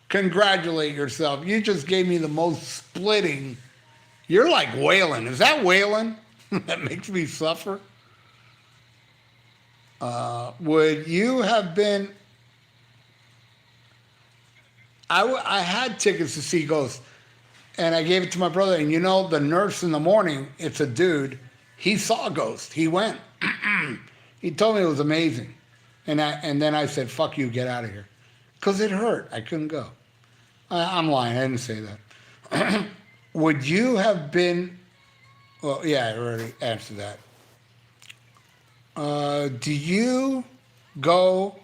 Congratulate yourself. You just gave me the most splitting. You're like wailing. Is that wailing? That makes me suffer. Would you have been... I had tickets to see Ghost, and I gave it to my brother. And you know, the nurse in the morning, it's a dude. He saw Ghost. He went. He told me it was amazing. And then I said, fuck you, get out of here. because it hurt. I couldn't go. I'm lying. I didn't say that. Would you have been? Well, yeah, I already answered that. Do you go?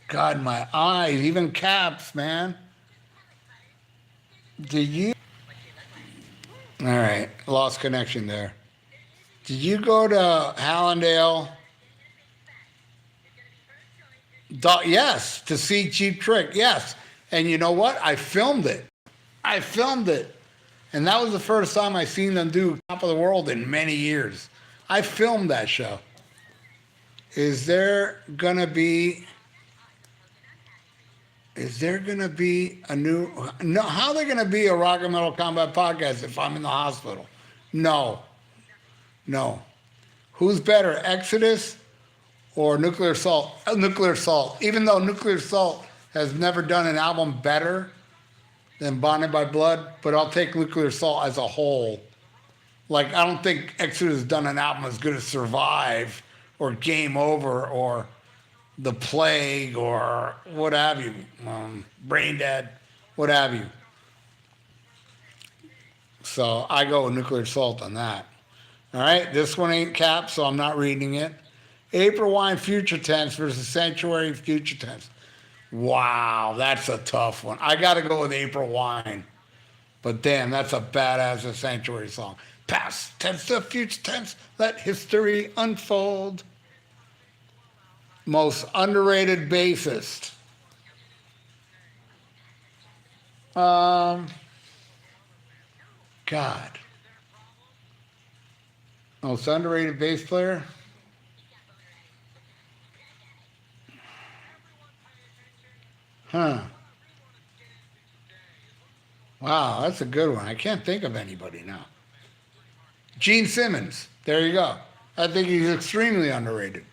God, my eyes, even caps, man. Do you? All right, lost connection there. Did you go to Hallandale? Yes, to see Cheap Trick. Yes, and you know what? I filmed it. I filmed it, and that was the first time I seen them do Top of the World in many years. I filmed that show. Is there gonna be? Is there gonna be a new? No, how are there gonna be a Rock and Metal Combat podcast if I'm in the hospital? No, no. Who's better, Exodus or Nuclear Assault? Nuclear Assault. Even though Nuclear Assault has never done an album better than Bonded by Blood, but I'll take Nuclear Assault as a whole. Like, I don't think Exodus has done an album as good as Survive or Game Over or The Plague or what have you, Brain Dead, what have you. So I go with Nuclear Assault on that. All right, this one ain't capped, so I'm not reading it. April Wine Future Tense versus Sanctuary Future Tense. Wow, that's a tough one. I got to go with April Wine. But damn, that's a badass Sanctuary song. Past tense to future tense, let history unfold. Most underrated bassist. God. Most underrated bass player? Huh. Wow, that's a good one. I can't think of anybody now. Gene Simmons. There you go. I think he's extremely underrated.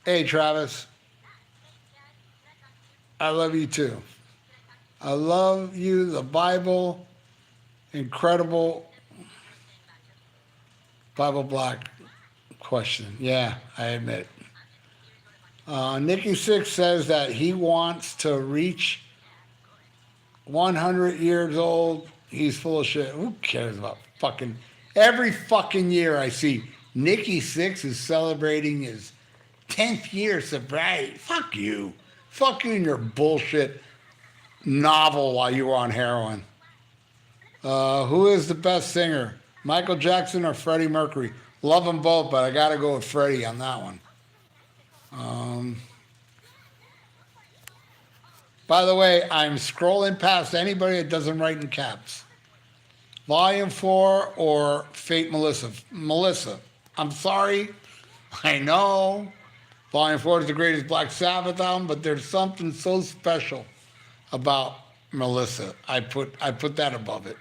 Hey, Travis. I love you too. I love you, the Bible, incredible Bible Black question. Yeah, I admit. Nikki Six says that he wants to reach 100 years old. He's full of shit. Who cares about fucking... Every fucking year I see Nikki Six is celebrating his 10th year sobriety. Fuck you. Fuck you and your bullshit novel while you were on heroin. Who is the best singer? Michael Jackson or Freddie Mercury? Love them both, but I gotta go with Freddie on that one. By the way, I'm scrolling past anybody that doesn't write in caps. Volume 4 or Fate Melissa? Melissa, I'm sorry. I know. Volume 4 is the greatest Black Sabbath album, but there's something so special about Melissa. I put that above it.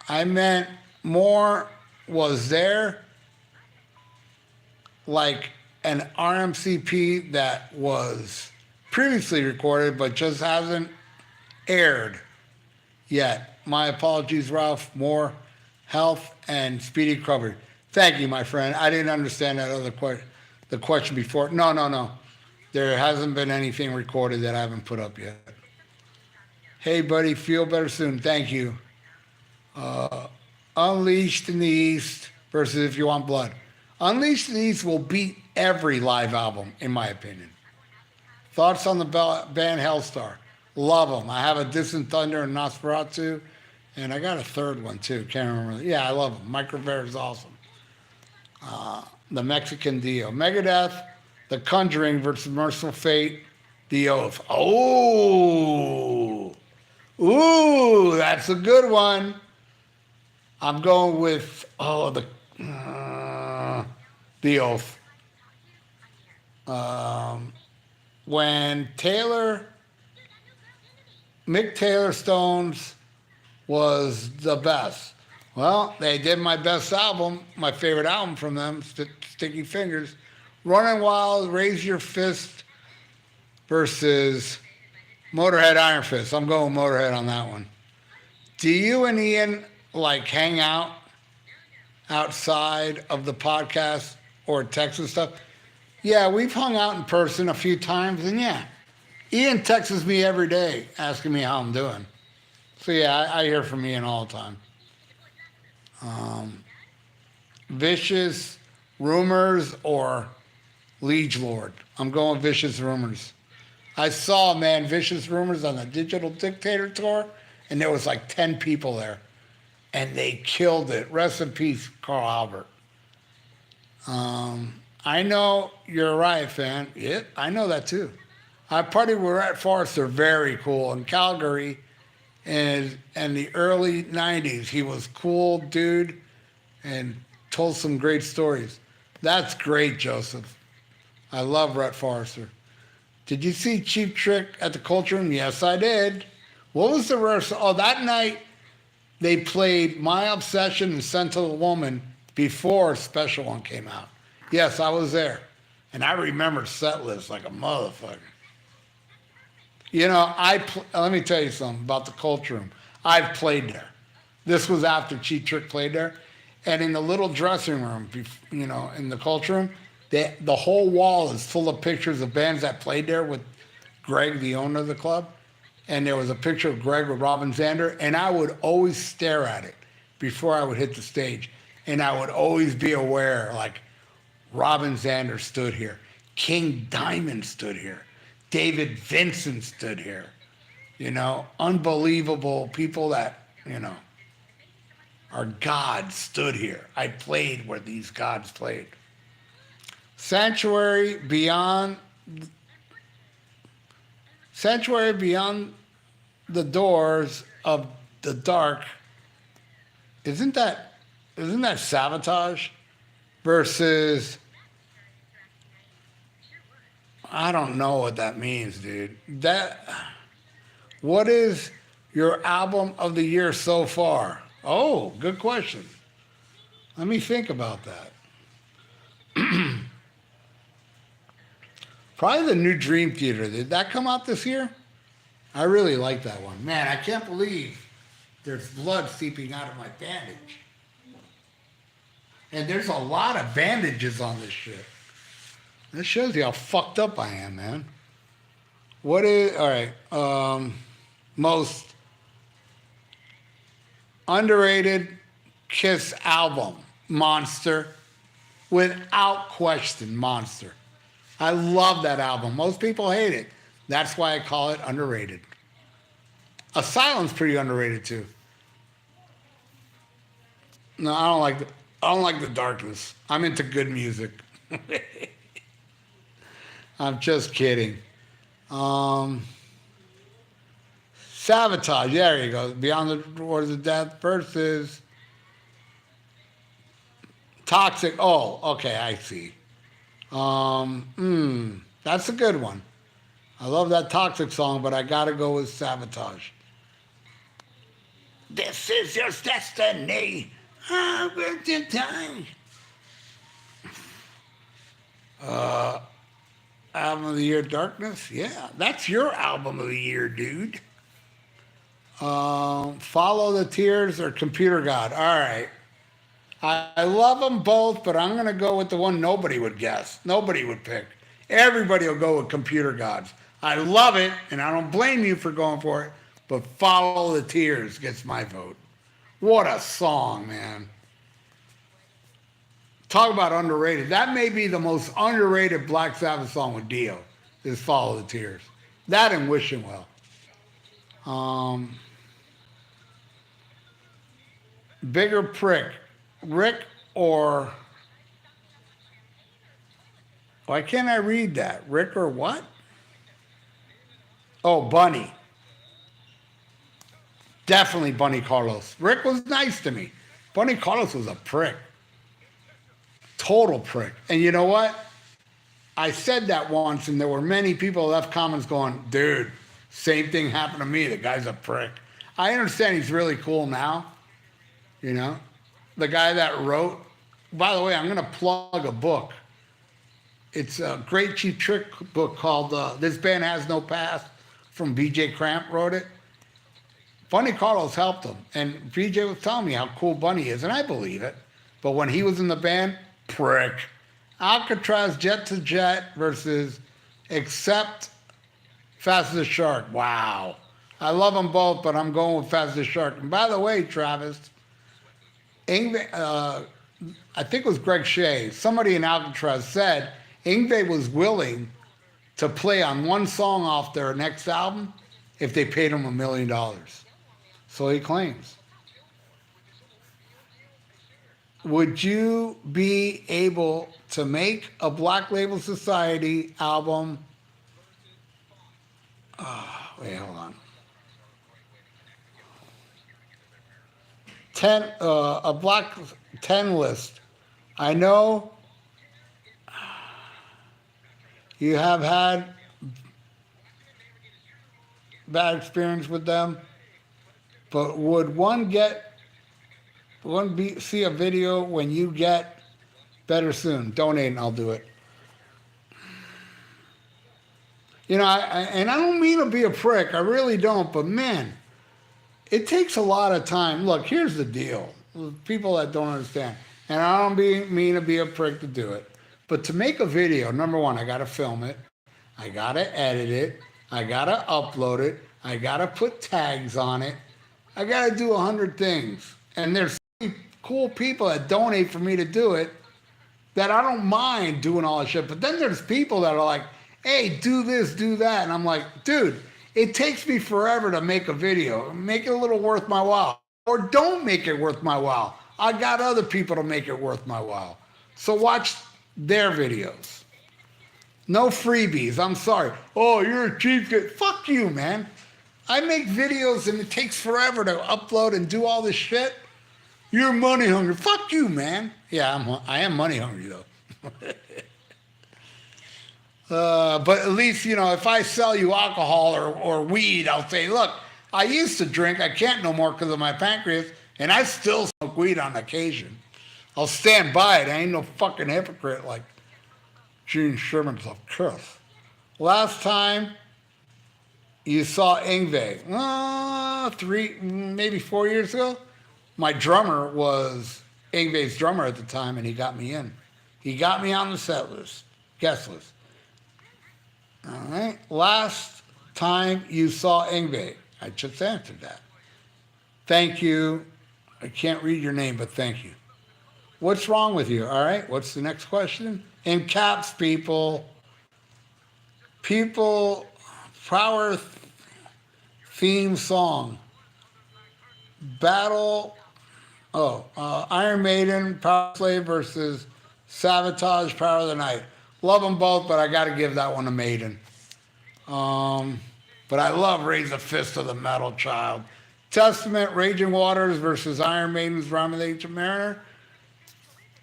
I meant more was there like an RMCP that was previously recorded but just hasn't aired yet. My apologies, Ralph. More health and speedy recovery. Thank you, my friend. I didn't understand that other the question before. No. There hasn't been anything recorded that I haven't put up yet. Hey, buddy, feel better soon. Thank you. Unleashed in the East versus If You Want Blood. Unleashed in the East will beat every live album, in my opinion. Thoughts on the band Hellstar? Love them. I have a Distant Thunder and Nosferatu, and I got a third one too. Can't remember. Yeah, I love them. Mike Rivera is awesome. The Mexican Dio. Megadeth, The Conjuring versus Merciful Fate, The Oath. Oh, that's a good one. I'm going with The Oath. When Mick Taylor Stones was the best. Well, they did my best album, my favorite album from them, Sticky Fingers. Running Wild, Raise Your Fist versus Motorhead, Iron Fist. I'm going Motorhead on that one. Do you and Ian hang out outside of the podcast or text and stuff. Yeah, we've hung out in person a few times, and yeah, Ian texts me every day asking me how I'm doing. So yeah, I hear from Ian all the time. Vicious Rumors or Liege Lord. I'm going Vicious Rumors. I saw, man, Vicious Rumors on the Digital Dictator tour, and there was like 10 people there, and they killed it. Rest in peace, Carl Albert. I know you're right, fan. Yeah, I know that too. I partied with Rhett Forrester, very cool, in Calgary in the early 90s. He was cool dude and told some great stories. That's great, Joseph. I love Rhett Forrester. Did you see Cheap Trick at the Culture Room? Yes, I did. What was the rehearsal? Oh, that night they played My Obsession and Sentimental Woman before Special One came out. Yes, I was there. And I remember set list like a motherfucker. You know, let me tell you something about the Culture Room. I've played there. This was after Cheap Trick played there. And in the little dressing room, you know, in the Culture Room, the whole wall is full of pictures of bands that played there with Greg, the owner of the club. And there was a picture of Greg with Robin Zander. And I would always stare at it before I would hit the stage. And I would always be aware, like, Robin Zander stood here. King Diamond stood here. David Vincent stood here. You know, unbelievable people that, you know, are gods stood here. I played where these gods played. Sanctuary Beyond the Doors of the Dark. Isn't that Sabotage versus, I don't know what that means, dude. What is your album of the year so far? Oh, good question. Let me think about that. Probably the new Dream Theater. Did that come out this year? I really like that one. Man, I can't believe there's blood seeping out of my bandage. And there's a lot of bandages on this shit. This shows you how fucked up I am, man. All right, most underrated Kiss album, Monster. Without question, Monster. I love that album. Most people hate it. That's why I call it underrated. Asylum's pretty underrated too. No, I don't like the darkness. I'm into good music. I'm just kidding. Sabotage. There you go. Beyond the Doors of Death versus Toxic. Oh, okay, I see. That's a good one. I love that Toxic song, but I gotta go with Sabotage. This is your destiny. With your time. Album of the year, Darkness. Yeah, that's your album of the year, dude. Follow the Tears or Computer God. All right. I love them both, but I'm going to go with the one nobody would guess. Nobody would pick. Everybody will go with Computer Gods. I love it, and I don't blame you for going for it, but Follow the Tears gets my vote. What a song, man. Talk about underrated. That may be the most underrated Black Sabbath song with Dio, is Follow the Tears. That and Wishing Well. Bigger prick. Rick or... Why can't I read that? Rick or what? Oh, Bunny. Definitely Bunny Carlos. Rick was nice to me. Bunny Carlos was a prick. Total prick. And you know what? I said that once, and there were many people left comments going, dude, same thing happened to me. The guy's a prick. I understand he's really cool now. You know? The guy that wrote... By the way, I'm going to plug a book. It's a great Cheap Trick book called This Band Has No Past, from BJ Cramp wrote it. Bunny Carlos helped him. And BJ was telling me how cool Bunny is, and I believe it. But when he was in the band, prick. Alcatraz Jet to Jet versus Accept Fastest Shark. Wow. I love them both, but I'm going with Fastest Shark. And by the way, Travis, I think it was Greg Shea, somebody in Alcatraz said Ingve was willing to play on one song off their next album if they paid him $1 million. So he claims. Would you be able to make a Black Label Society album? Wait, hold on. A Black 10 list. I know you have had bad experience with them, but would see a video when you get better soon? Donate and I'll do it. You know, and I don't mean to be a prick. I really don't. But man, it takes a lot of time. Look, here's the deal. People that don't understand. And I don't mean to be a prick to do it. But to make a video, number one, I got to film it. I got to edit it. I got to upload it. I got to put tags on it. I got to do 100 things. And there's cool people that donate for me to do it that I don't mind doing all that shit. But then there's people that are like, hey, do this, do that. And I'm like, dude, it takes me forever to make a video. Make it a little worth my while. Or don't make it worth my while. I got other people to make it worth my while. So watch their videos. No freebies. I'm sorry. Oh, you're a cheapskate. Fuck you, man. I make videos and it takes forever to upload and do all this shit. You're money hungry. Fuck you, man. Yeah, I am money hungry, though. But at least, you know, if I sell you alcohol or weed, I'll say, look, I used to drink. I can't no more because of my pancreas, and I still smoke weed on occasion. I'll stand by it. I ain't no fucking hypocrite like Gene Sherman's of course. Last time you saw Ingve, maybe 4 years ago. My drummer was Ingve's drummer at the time, and he got me in. He got me on the set list, guest list. All right. Last time you saw Ingve, I just answered that. Thank you. I can't read your name, but thank you. What's wrong with you? All right. What's the next question? In caps, people. Power theme song. Battle. Iron Maiden, Power Slave versus Sabotage, Power of the Night. Love them both, but I got to give that one to Maiden. But I love Raise a Fist of the Metal Child. Testament, Raging Waters versus Iron Maiden's Rhyme of the Ancient Mariner.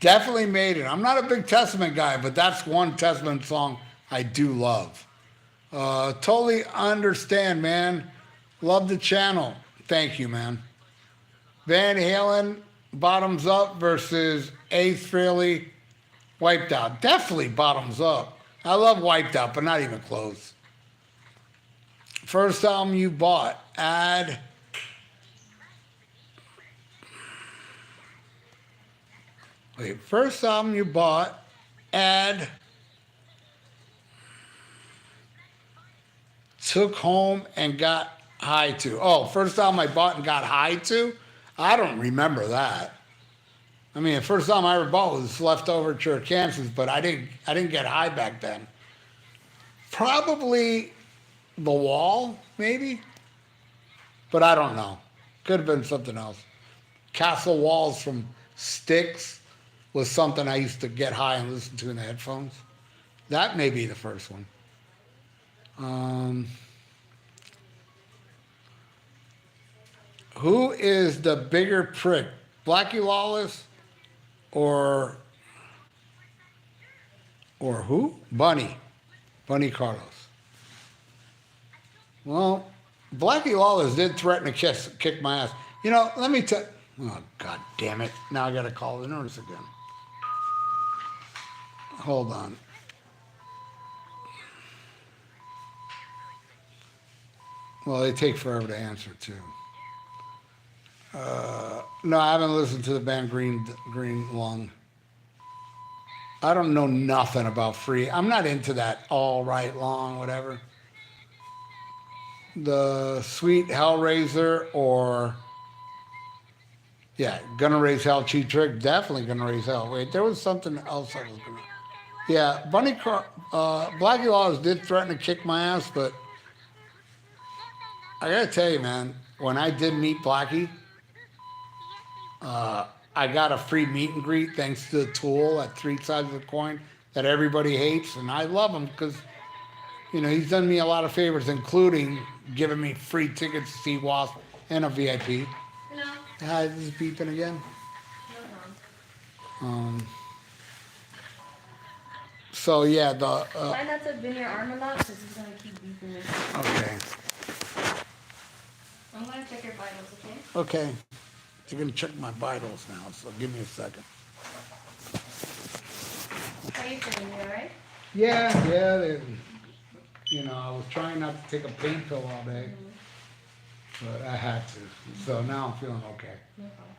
Definitely Maiden. I'm not a big Testament guy, but that's one Testament song I do love. Totally understand, man. Love the channel. Thank you, man. Van Halen, Bottoms Up versus Ace Frehley, Wiped Out. Definitely Bottoms Up. I love Wiped Out, but not even close. First album you bought, add. Wait, first album you bought, add. Took home and got high to. Oh, first album I bought and got high to? I don't remember that. I mean, the first album I ever bought was Leftover Church Kansas, but I didn't get high back then. Probably The Wall, maybe? But I don't know. Could have been something else. Castle Walls from Styx was something I used to get high and listen to in the headphones. That may be the first one. Who is the bigger prick? Blackie Lawless or who? Bunny Carlos. Well, Blackie Lawless did threaten to kick my ass. You know, let me tell. Oh, God damn it! Now I got to call the nurse again. Hold on. Well, they take forever to answer too. No, I haven't listened to the band Green Lung. I don't know nothing about free. I'm not into that all right long, whatever. The Sweet Hellraiser or, yeah, Gonna Raise Hell Cheap Trick. Definitely Gonna Raise Hell. Wait, there was something else I was gonna. Yeah, Blackie Laws did threaten to kick my ass, but I gotta tell you, man, when I did meet Blackie, I got a free meet and greet thanks to the tool at Three Sides of the Coin that everybody hates, and I love him because he's done me a lot of favors, including giving me free tickets to see Wasp and a VIP. No, Hi, this is beeping again. no problem. Um, so yeah, Try not to bend your arm a lot because it's gonna keep beeping it. okay, I'm gonna check your vitals, okay? okay. You're gonna check my vitals now, so give me a second. How you feeling? You alright? Yeah. I was trying not to take a pain pill all day, but I had to. So now I'm feeling okay. No problem.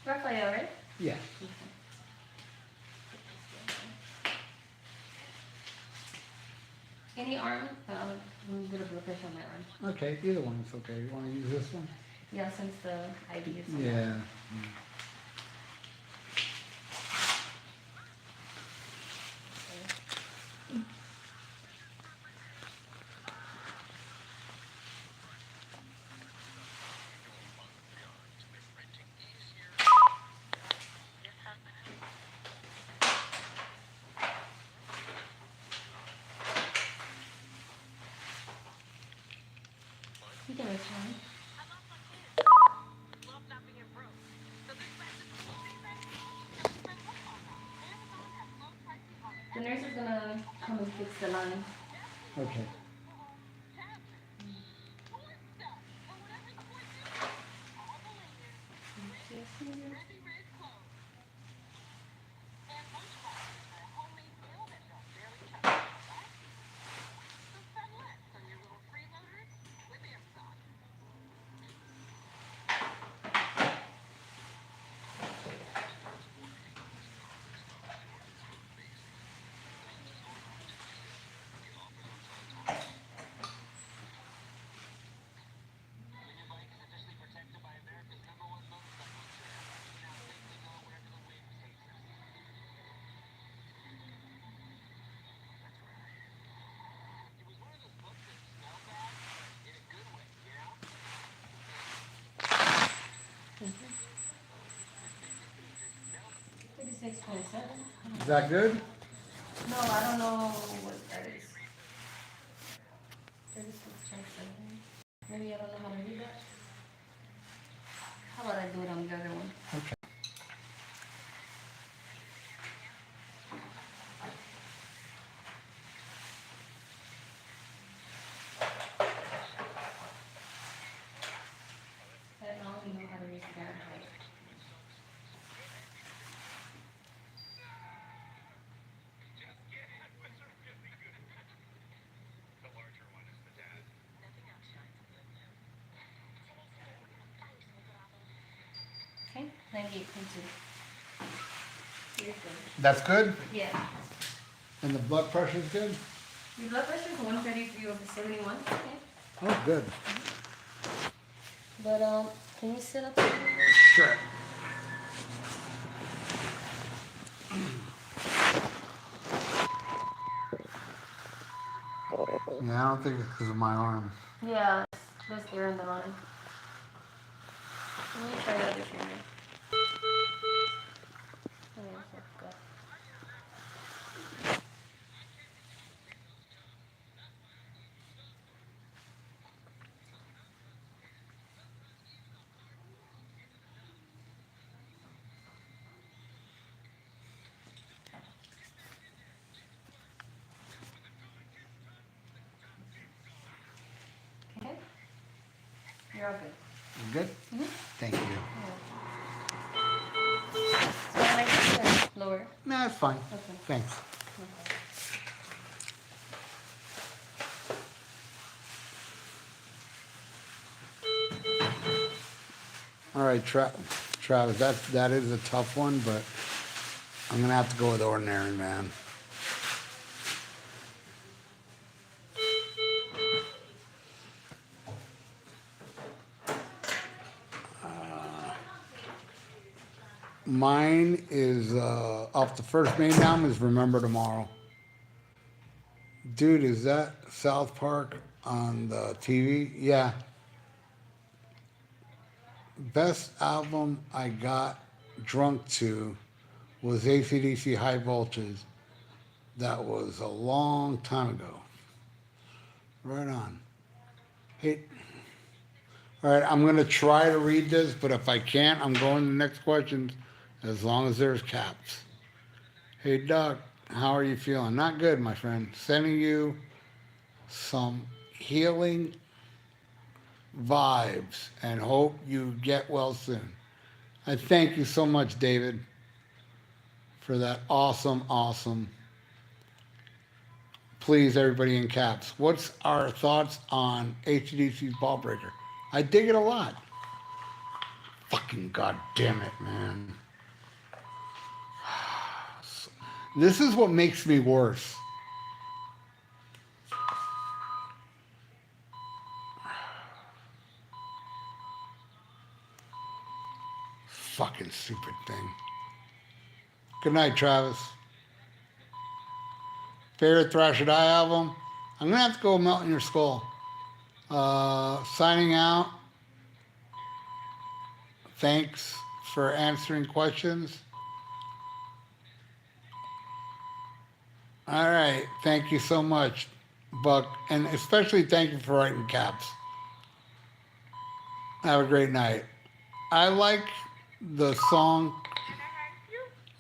Raphael, right? Yeah. Any arm? I'm gonna blood pressure on my arm. Okay, either one is okay. You want to use this one? Yeah, since the IV is. Yeah. You can return. The nurse is gonna come and fix the line. Okay. Thirty-six point seven. Is that good? No, I don't know what that is. 36.7. Maybe I don't know how to read that. How about I do it on the other one? Okay. I don't know how to read Fahrenheit. Okay, 98.2. You're good. That's good? Yeah. And the blood pressure is good? Your blood pressure is 133 over 71. Okay. Oh, good. But can you sit up? Sure. Yeah, I don't think it's because of my arm. Yeah, there's air in the line. Let me try the other finger. Oh, that's good. Okay. You're all good. Good? Thank you. So when I get the lower. No, it's fine. Okay. Thanks. Okay. All right, Travis, that is a tough one, but I'm gonna have to go with ordinary, man. Mine is off the first main down is Remember Tomorrow. Dude, is that South Park on the TV? Yeah. Best album I got drunk to was AC/DC High Voltage. That was a long time ago. Right on. Hey, all right, I'm going to try to read this, but if I can't, I'm going to the next question as long as there's caps. Hey, Doc, how are you feeling? Not good, my friend. Sending you some healing vibes and hope you get well soon. I thank you so much, David, for that awesome. Please, everybody in caps, what's our thoughts on HDC's Ball Breaker? I dig it a lot. Fucking goddamn it, man. This is what makes me worse. Fucking stupid thing. Good night, Travis. Favorite Thrash or Die album? I'm gonna have to go Melt in Your Skull. Signing out. Thanks for answering questions. All right, thank you so much, Buck, and especially thank you for writing caps. Have a great night. I like the song.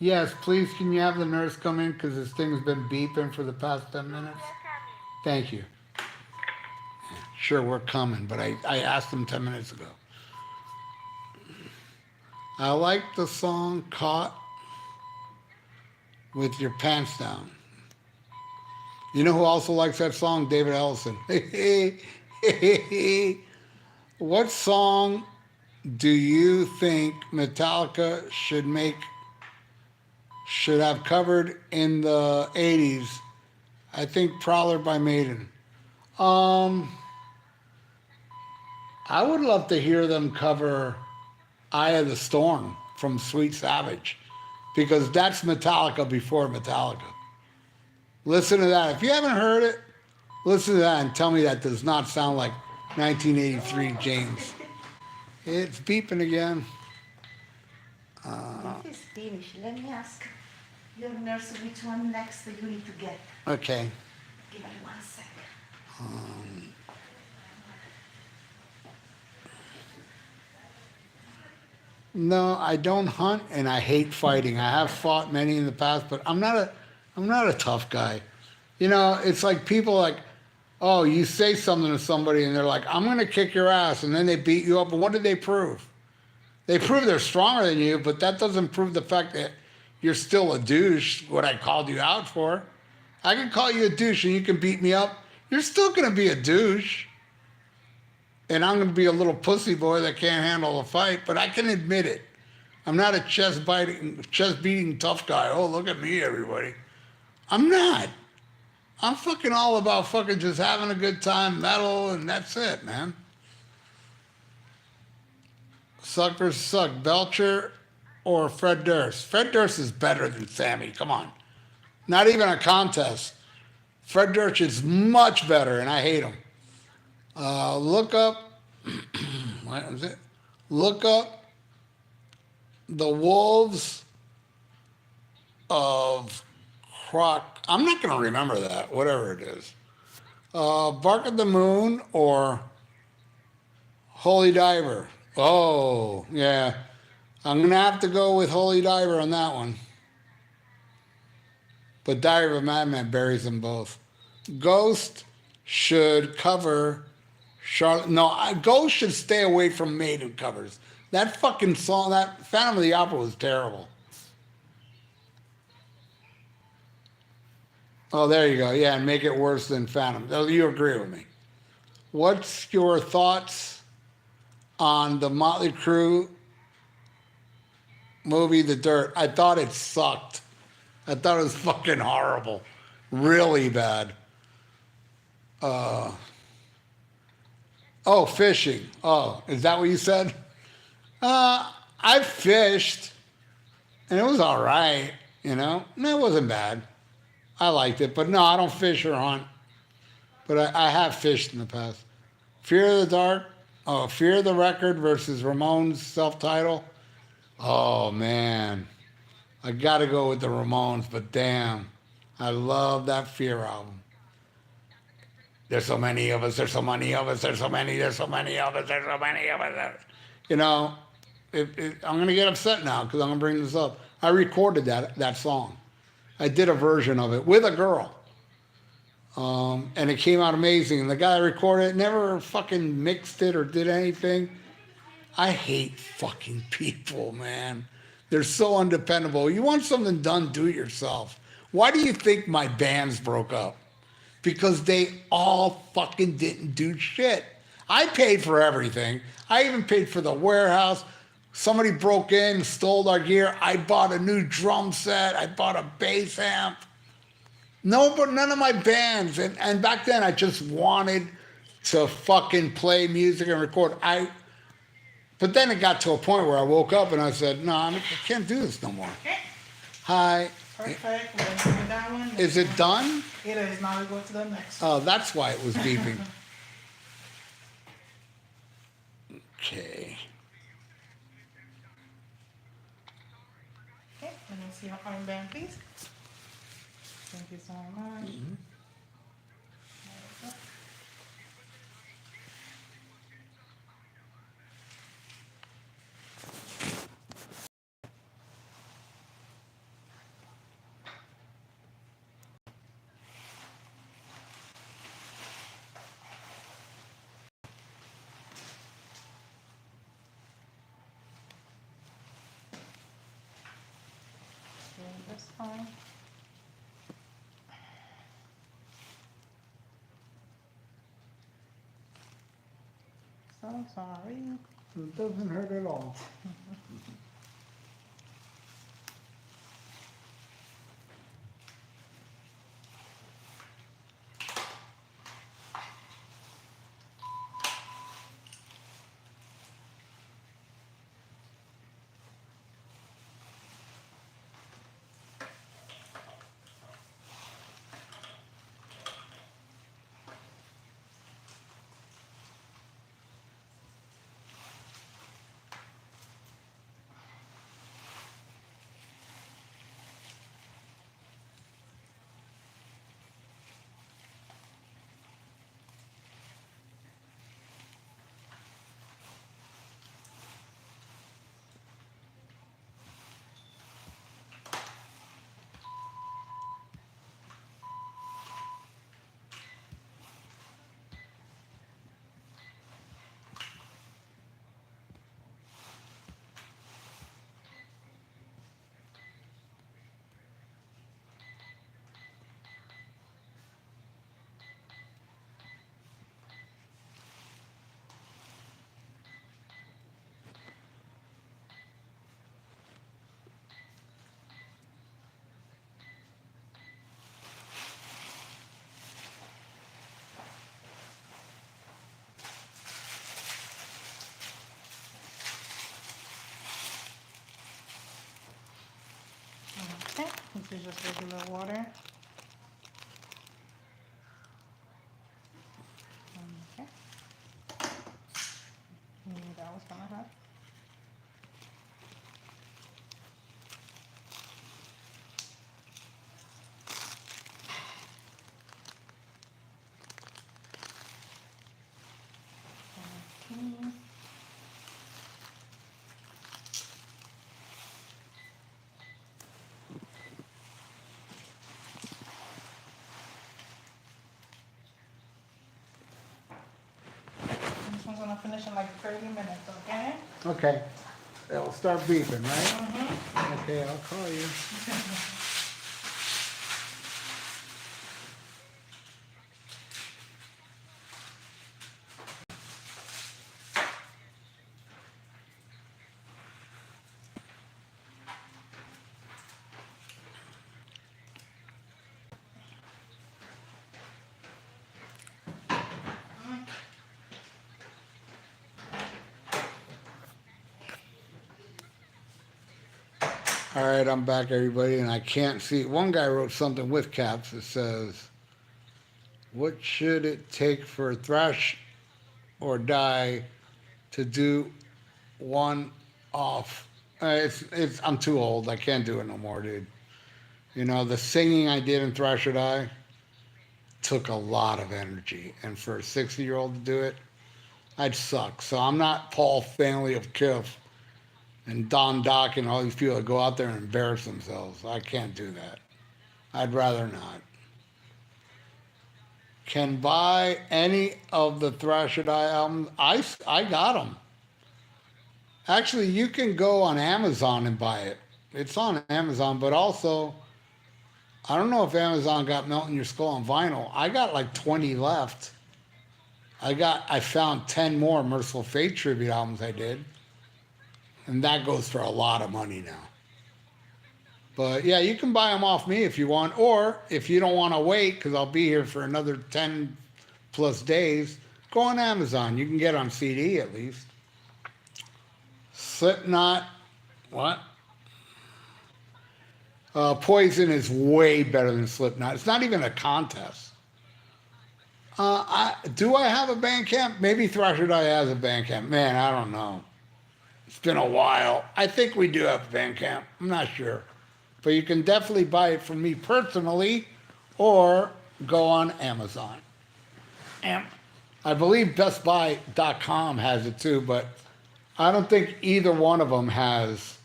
Yes, please, can you have the nurse come in because this thing's been beeping for the past 10 minutes? Thank you. Sure, we're coming, but I asked them 10 minutes ago. I like the song Caught with Your Pants Down. You know who also likes that song? David Ellison. What song do you think Metallica should have covered in the 80s? I think Prowler by Maiden. I would love to hear them cover Eye of the Storm from Sweet Savage, because that's Metallica before Metallica. Listen to that. If you haven't heard it, listen to that and tell me that does not sound like 1983 James. It's beeping again. It is finished. Let me ask your nurse which one next you need to get. Okay. Give me 1 second. No, I don't hunt and I hate fighting. I have fought many in the past, but I'm not a tough guy. You know, it's like people like, oh, you say something to somebody and they're like, I'm going to kick your ass, and then they beat you up. And what did they prove? They prove they're stronger than you, but that doesn't prove the fact that you're still a douche, what I called you out for. I can call you a douche and you can beat me up. You're still going to be a douche. And I'm going to be a little pussy boy that can't handle a fight, but I can admit it. I'm not a chest beating tough guy. Oh, look at me, everybody. I'm not. I'm fucking all about fucking just having a good time, metal, and that's it, man. Suckers suck. Belcher or Fred Durst? Fred Durst is better than Sammy. Come on. Not even a contest. Fred Durst is much better, and I hate him. Look up, what was it? Look up The Wolves of Croc. I'm not going to remember that, whatever it is. Bark at the Moon or Holy Diver. Oh, yeah. I'm going to have to go with Holy Diver on that one. But Diary of a Madman buries them both. Ghost should cover Charlotte. No, Ghost should stay away from Maiden covers. That fucking song, that Phantom of the Opera was terrible. Oh, there you go. Yeah, and make it worse than Phantom. Oh, you agree with me. What's your thoughts on the Motley Crue movie, The Dirt? I thought it sucked. I thought it was fucking horrible. Really bad. Oh, fishing. Oh, is that what you said? I fished, and it was all right. You know, no, it wasn't bad. I liked it, but no, I don't fish or hunt. But I have fished in the past. Fear of the Dark. Oh, Fear of the Record versus Ramones self-title. Oh man, I got to go with the Ramones. But damn, I love that Fear album. There's so many of us. There's so many of us. There's so many. There's so many of us. There's so many of us. You know, I'm gonna get upset now because I'm gonna bring this up. I recorded that song. I did a version of it with a girl, and it came out amazing. And the guy that recorded it never fucking mixed it or did anything. I hate fucking people, man. They're so undependable. You want something done, do it yourself. Why do you think my bands broke up? Because they all fucking didn't do shit. I paid for everything. I even paid for the warehouse. Somebody broke in, stole our gear. I bought a new drum set. I bought a bass amp. No, but none of my bands. And back then I just wanted to fucking play music and record. But then it got to a point where I woke up and I said, no, I can't do this no more. Okay, Hi. perfect. We're done with that one. Is it done? It is. Now we go to the next. Oh, that's why it was beeping. Okay. Okay, let me see your armband, please. Thank you so much. There we go. Okay, this one. So sorry. It doesn't hurt at all. Okay, this is just regular water. Okay. Knew that was gonna happen. This one's gonna finish in like 30 minutes, okay? Okay. It'll start beeping, right? Okay, I'll call you. All right, I'm back, everybody, and I can't see. One guy wrote something with caps that says, "What should it take for Thrash or Die to do one off?" It's. I'm too old. I can't do it no more, dude. You know, the singing I did in Thrash or Die took a lot of energy, and for a 60-year-old to do it, I'd suck. So I'm not Paul Stanley of Kiff and Don Dock and all these people that go out there and embarrass themselves. I can't do that. I'd rather not. Can buy any of the Thrash or Die albums. I got them. Actually, you can go on Amazon and buy it. It's on Amazon, but also, I don't know if Amazon got Melt in Your Skull on vinyl. I got like 20 left. I found 10 more Merciful Fate tribute albums I did. And that goes for a lot of money now. But yeah, you can buy them off me if you want. Or if you don't want to wait, because I'll be here for another 10 plus days, go on Amazon. You can get on CD at least. Slipknot, what? Poison is way better than Slipknot. It's not even a contest. Do I have a Bandcamp? Maybe Thrash or Die has a Bandcamp. Man, I don't know. It's been a while. I think we do have a Bandcamp. I'm not sure. But you can definitely buy it from me personally or go on Amazon. And I believe BestBuy.com has it too, but I don't think either one of them has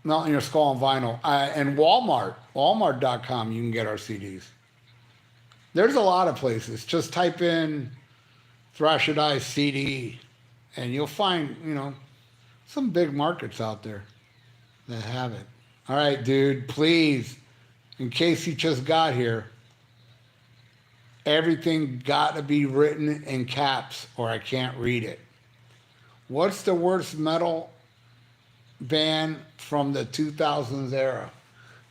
Melt in Your Skull on vinyl. And Walmart.com, you can get our CDs. There's a lot of places. Just type in Thrash or Die CD, and you'll find, some big markets out there that have it. All right, dude, please, in case you just got here, everything got to be written in caps or I can't read it. What's the worst metal band from the 2000s era?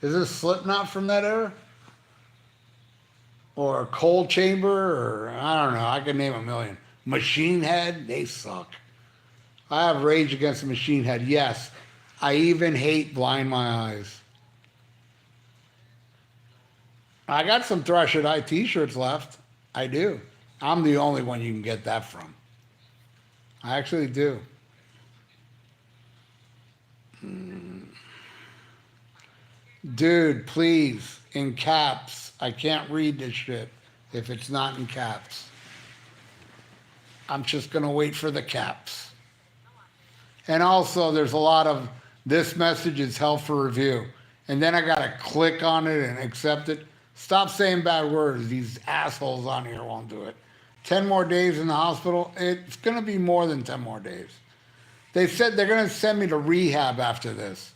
Is this Slipknot from that era? Or Cold Chamber? Or I don't know. I could name a million. Machine Head? They suck. I have Rage Against the Machine Head. Yes. I even hate Blind My Eyes. I got some Thrash or Die t-shirts left. I do. I'm the only one you can get that from. I actually do. Dude, please, in caps. I can't read this shit if it's not in caps. I'm just going to wait for the caps. And also, there's a lot of, this message is held for review. And then I got to click on it and accept it. Stop saying bad words. These assholes on here won't do it. 10 more days in the hospital. It's going to be more than 10 more days. They said they're going to send me to rehab after this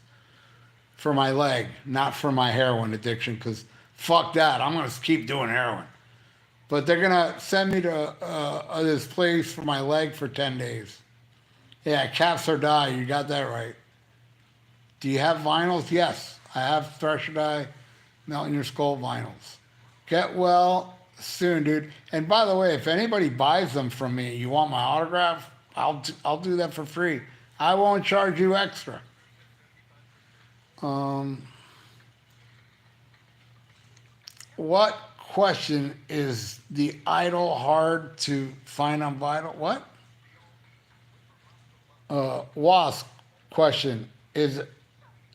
for my leg, not for my heroin addiction, because fuck that. I'm going to keep doing heroin. But they're going to send me to this place for my leg for 10 days. Yeah, Caps or Die. You got that right. Do you have vinyls? Yes. I have Thrash or Die, Melt in Your Skull vinyls. Get well soon, dude. And by the way, if anybody buys them from me, you want my autograph? I'll do that for free. I won't charge you extra. What question is the idol hard to find on vinyl? What? Wasp question, is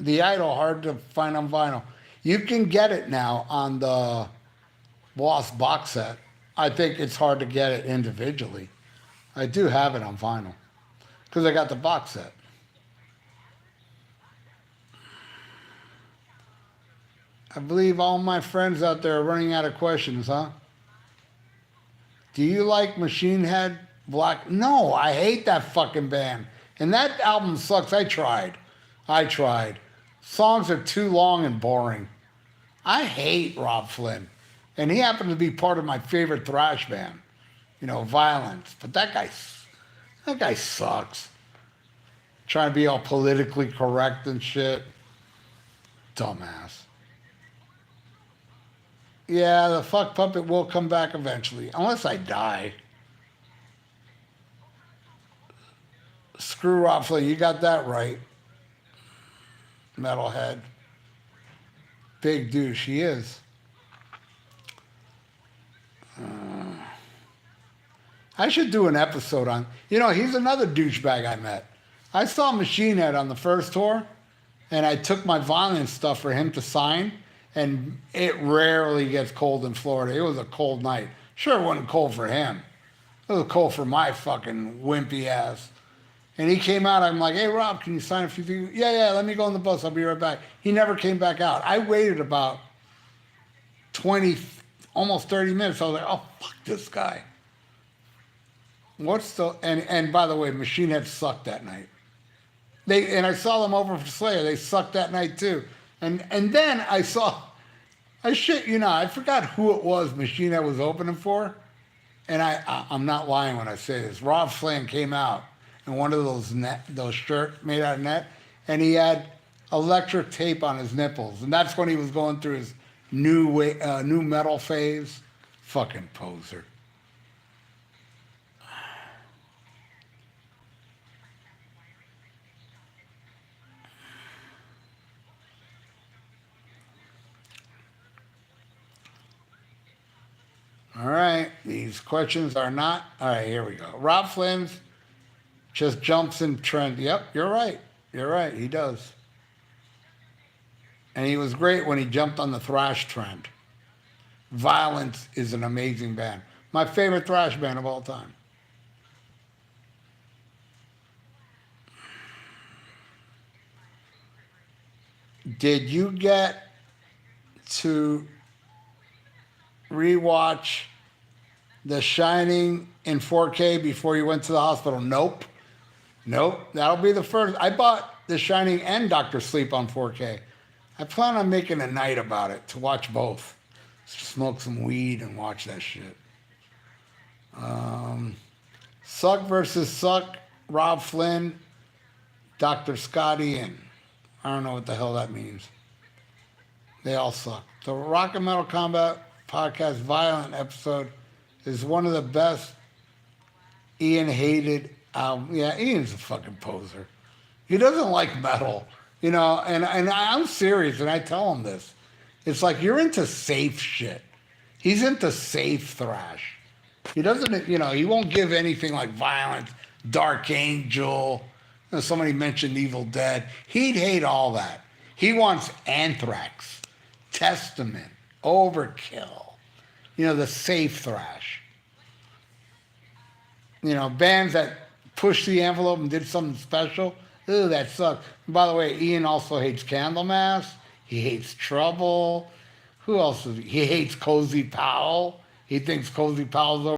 the idol hard to find on vinyl? You can get it now on the Wasp box set. I think it's hard to get it individually. I do have it on vinyl because I got the box set. I believe all my friends out there are running out of questions, huh? Do you like Machine Head Black? No, I hate that fucking band. And that album sucks. I tried. Songs are too long and boring. I hate Rob Flynn. And he happened to be part of my favorite thrash band, Violence. But that guy sucks. Trying to be all politically correct and shit. Dumbass. Yeah, the fuck puppet will come back eventually, unless I die. Screw Rob Flynn, you got that right. Metalhead. Big douche, he is. I should do an episode on, he's another douchebag I met. I saw Machine Head on the first tour, and I took my Violence stuff for him to sign. And it rarely gets cold in Florida. It was a cold night. Sure, it wasn't cold for him. It was cold for my fucking wimpy ass. And he came out. I'm like, hey, Rob, can you sign a few things? Yeah, let me go on the bus. I'll be right back. He never came back out. I waited about 20, almost 30 minutes. I was like, oh, fuck this guy. And by the way, Machine Head sucked that night. And I saw them over for Slayer. They sucked that night too. And then I shit you not, I forgot who it was Machine Head was opening for. And I'm not lying when I say this. Rob Flynn came out in one of those shirts made out of net, and he had electric tape on his nipples. And that's when he was going through his new metal phase. Fucking poser. All right, these questions are not. All right, here we go. Rob Flynn's just jumps in trend. Yep, you're right. He does. And he was great when he jumped on the thrash trend. Violence is an amazing band. My favorite thrash band of all time. Did you get to rewatch The Shining in 4K before you went to the hospital? Nope. That'll be the first. I bought The Shining and Dr. Sleep on 4K. I plan on making a night about it to watch both. Smoke some weed and watch that shit. Suck versus Suck, Rob Flynn, Dr. Scotty, and I don't know what the hell that means. They all suck. The Rock and Metal Combat Podcast Violent episode is one of the best. Ian hated album. Yeah, Ian's a fucking poser. He doesn't like metal, and I'm serious, and I tell him this. It's like, you're into safe shit. He's into safe thrash. He doesn't, he won't give anything like Violence, Dark Angel. Somebody mentioned Evil Dead. He'd hate all that. He wants Anthrax, Testament, Overkill. The safe thrash. Bands that pushed the envelope and did something special. Ooh, that sucks. And by the way, Ian also hates Candlemass. He hates Trouble. Who else? He hates Cozy Powell. He thinks Cozy Powell's over.